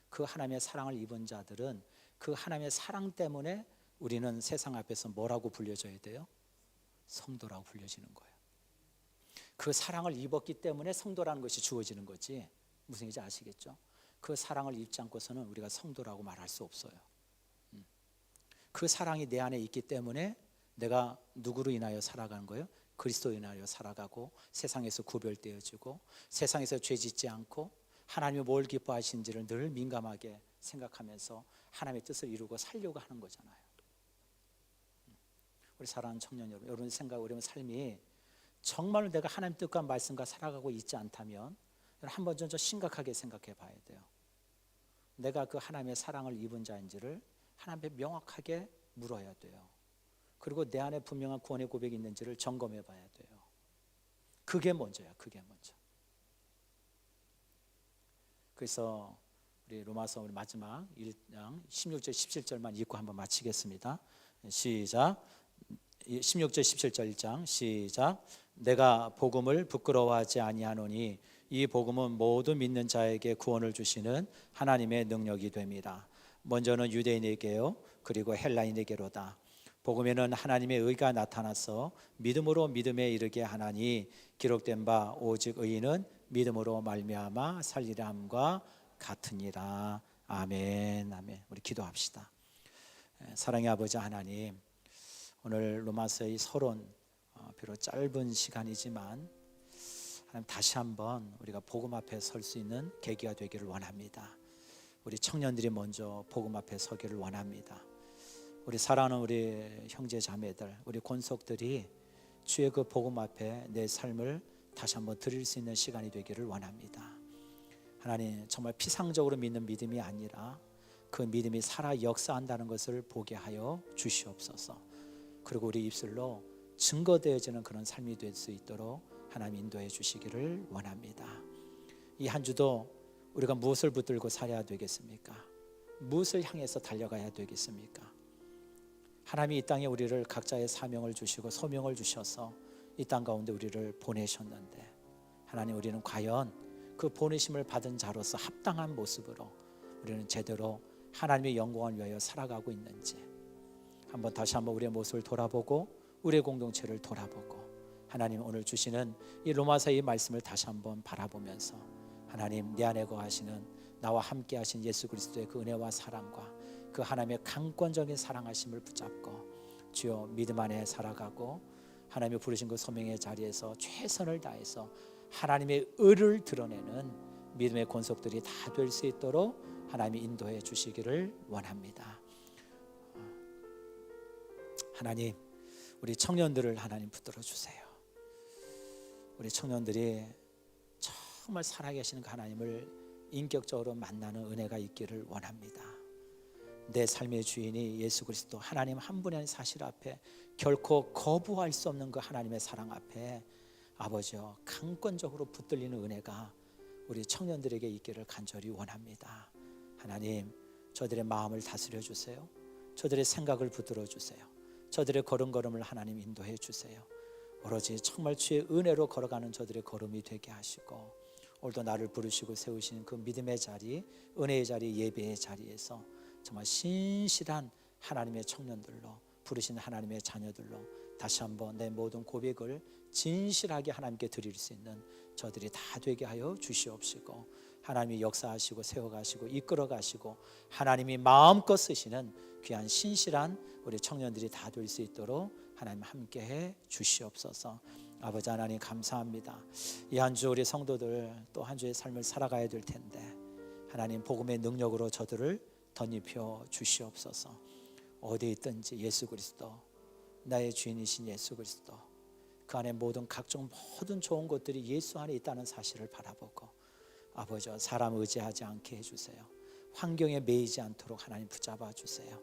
그 하나님의 사랑을 입은 자들은 그 하나님의 사랑 때문에 우리는 세상 앞에서 뭐라고 불려져야 돼요? 성도라고 불려지는 거예요. 그 사랑을 입었기 때문에 성도라는 것이 주어지는 거지. 무슨 얘기인지 아시겠죠? 그 사랑을 입지 않고서는 우리가 성도라고 말할 수 없어요. 그 사랑이 내 안에 있기 때문에 내가 누구로 인하여 살아가는 거예요? 그리스도로 인하여 살아가고 세상에서 구별되어지고 세상에서 죄짓지 않고 하나님이 뭘 기뻐하시는지를 늘 민감하게 생각하면서 하나님의 뜻을 이루고 살려고 하는 거잖아요. 우리 사랑하는 청년 여러분, 여러분의 생각, 여러분의 삶이 정말로 내가 하나님 뜻과 말씀과 살아가고 있지 않다면 한 번 좀 심각하게 생각해 봐야 돼요. 내가 그 하나님의 사랑을 입은 자인지를 하나님께 명확하게 물어야 돼요. 그리고 내 안에 분명한 구원의 고백이 있는지를 점검해 봐야 돼요. 그게 먼저야. 그게 먼저. 그래서 우리 로마서 우리 마지막 1장 16절 17절만 읽고 한번 마치겠습니다. 시작. 16절 17절 1장 시작. 내가 복음을 부끄러워하지 아니하노니 이 복음은 모두 믿는 자에게 구원을 주시는 하나님의 능력이 됩니다. 먼저는 유대인에게요, 그리고 헬라인에게로다. 복음에는 하나님의 의가 나타나서 믿음으로 믿음에 이르게 하나니 기록된 바 오직 의인은 믿음으로 말미암아 살리라 함과 같으니라. 아멘. 아멘. 우리 기도합시다. 사랑의 아버지 하나님, 오늘 로마서의 서론, 비록 짧은 시간이지만 하나님 다시 한번 우리가 복음 앞에 설 수 있는 계기가 되기를 원합니다. 우리 청년들이 먼저 복음 앞에 서기를 원합니다. 우리 사랑하는 우리 형제 자매들, 우리 권속들이 주의 그 복음 앞에 내 삶을 다시 한번 드릴 수 있는 시간이 되기를 원합니다. 하나님, 정말 피상적으로 믿는 믿음이 아니라 그 믿음이 살아 역사한다는 것을 보게 하여 주시옵소서. 그리고 우리 입술로 증거되어지는 그런 삶이 될 수 있도록 하나님 인도해 주시기를 원합니다. 이 한 주도 우리가 무엇을 붙들고 살아야 되겠습니까? 무엇을 향해서 달려가야 되겠습니까? 하나님이 이 땅에 우리를 각자의 사명을 주시고 소명을 주셔서 이 땅 가운데 우리를 보내셨는데, 하나님, 우리는 과연 그 보내심을 받은 자로서 합당한 모습으로 우리는 제대로 하나님의 영광을 위하여 살아가고 있는지 한번 다시 한번 우리의 모습을 돌아보고 우리의 공동체를 돌아보고 하나님 오늘 주시는 이 로마서의 말씀을 다시 한번 바라보면서 하나님, 내 안에 거하시는 나와 함께 하신 예수 그리스도의 그 은혜와 사랑과 그 하나님의 강권적인 사랑하심을 붙잡고 주여 믿음 안에 살아가고 하나님의 부르신 그 소명의 자리에서 최선을 다해서 하나님의 의를 드러내는 믿음의 권속들이 다 될 수 있도록 하나님이 인도해 주시기를 원합니다. 하나님, 우리 청년들을 하나님 붙들어 주세요. 우리 청년들이 정말 살아계시는 그 하나님을 인격적으로 만나는 은혜가 있기를 원합니다. 내 삶의 주인이 예수 그리스도 하나님 한 분의 사실 앞에 결코 거부할 수 없는 그 하나님의 사랑 앞에 아버지여 강권적으로 붙들리는 은혜가 우리 청년들에게 있기를 간절히 원합니다. 하나님, 저들의 마음을 다스려 주세요. 저들의 생각을 붙들어 주세요. 저들의 걸음걸음을 하나님 인도해 주세요. 오로지 정말 주의 은혜로 걸어가는 저들의 걸음이 되게 하시고 오늘도 나를 부르시고 세우신 그 믿음의 자리, 은혜의 자리, 예배의 자리에서 정말 신실한 하나님의 청년들로, 부르신 하나님의 자녀들로 다시 한번 내 모든 고백을 진실하게 하나님께 드릴 수 있는 저들이 다 되게 하여 주시옵시고 하나님이 역사하시고 세워가시고 이끌어가시고 하나님이 마음껏 쓰시는 귀한 신실한 우리 청년들이 다 될 수 있도록 하나님 함께해 주시옵소서. 아버지 하나님 감사합니다. 이 한 주 우리 성도들 또 한 주의 삶을 살아가야 될 텐데 하나님 복음의 능력으로 저들을 덧입혀 주시옵소서. 어디에 있든지 예수 그리스도, 나의 주인이신 예수 그리스도, 그 안에 모든 각종 모든 좋은 것들이 예수 안에 있다는 사실을 바라보고 아버지 사람 의지하지 않게 해주세요. 환경에 매이지 않도록 하나님 붙잡아 주세요.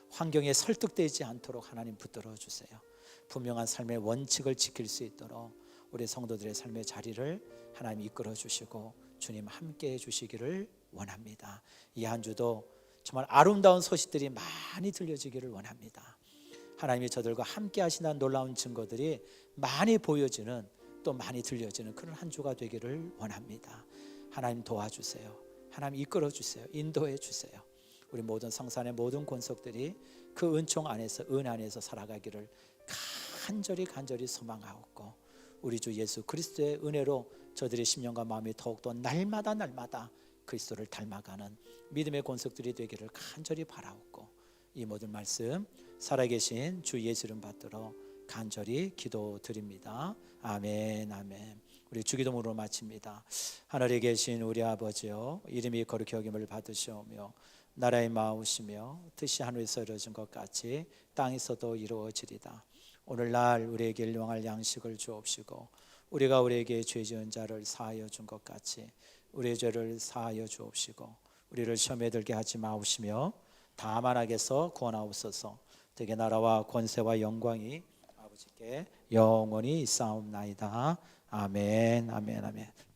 환경에 설득되지 않도록 하나님 붙들어 주세요. 분명한 삶의 원칙을 지킬 수 있도록 우리 성도들의 삶의 자리를 하나님 이끌어 주시고 주님 함께 해 주시기를 원합니다. 이 한 주도 정말 아름다운 소식들이 많이 들려지기를 원합니다. 하나님이 저들과 함께 하시는 놀라운 증거들이 많이 보여지는, 또 많이 들려지는 그런 한 주가 되기를 원합니다. 하나님 도와주세요. 하나님 이끌어 주세요. 인도해 주세요. 우리 모든 성산의 모든 권속들이 그 은총 안에서, 은 안에서 살아가기를 간절히 소망하옵고 우리 주 예수 그리스도의 은혜로 저들의 심령과 마음이 더욱더 날마다 그리스도를 닮아가는 믿음의 권속들이 되기를 간절히 바라옵고 이 모든 말씀 살아계신 주 예수 이름 받들어 간절히 기도드립니다. 아멘. 아멘. 우리 주기도문으로 마칩니다. 하늘에 계신 우리 아버지여, 이름이 거룩히 여김을 받으시오며 나라의 마음이시며 뜻이 하늘에서 이루어진 것 같이 땅에서도 이루어지리다. 오늘날 우리에게 일용할 양식을 주옵시고 우리가 우리에게 죄 지은 자를 사하여 준 것 같이 우리의 죄를 사하여 주옵시고 우리를 시험에 들게 하지 마옵시며 다만 악에서 구원하옵소서. 되게 나라와 권세와 영광이 아버지께 영원히 있사옵나이다. 아멘, 아멘, 아멘.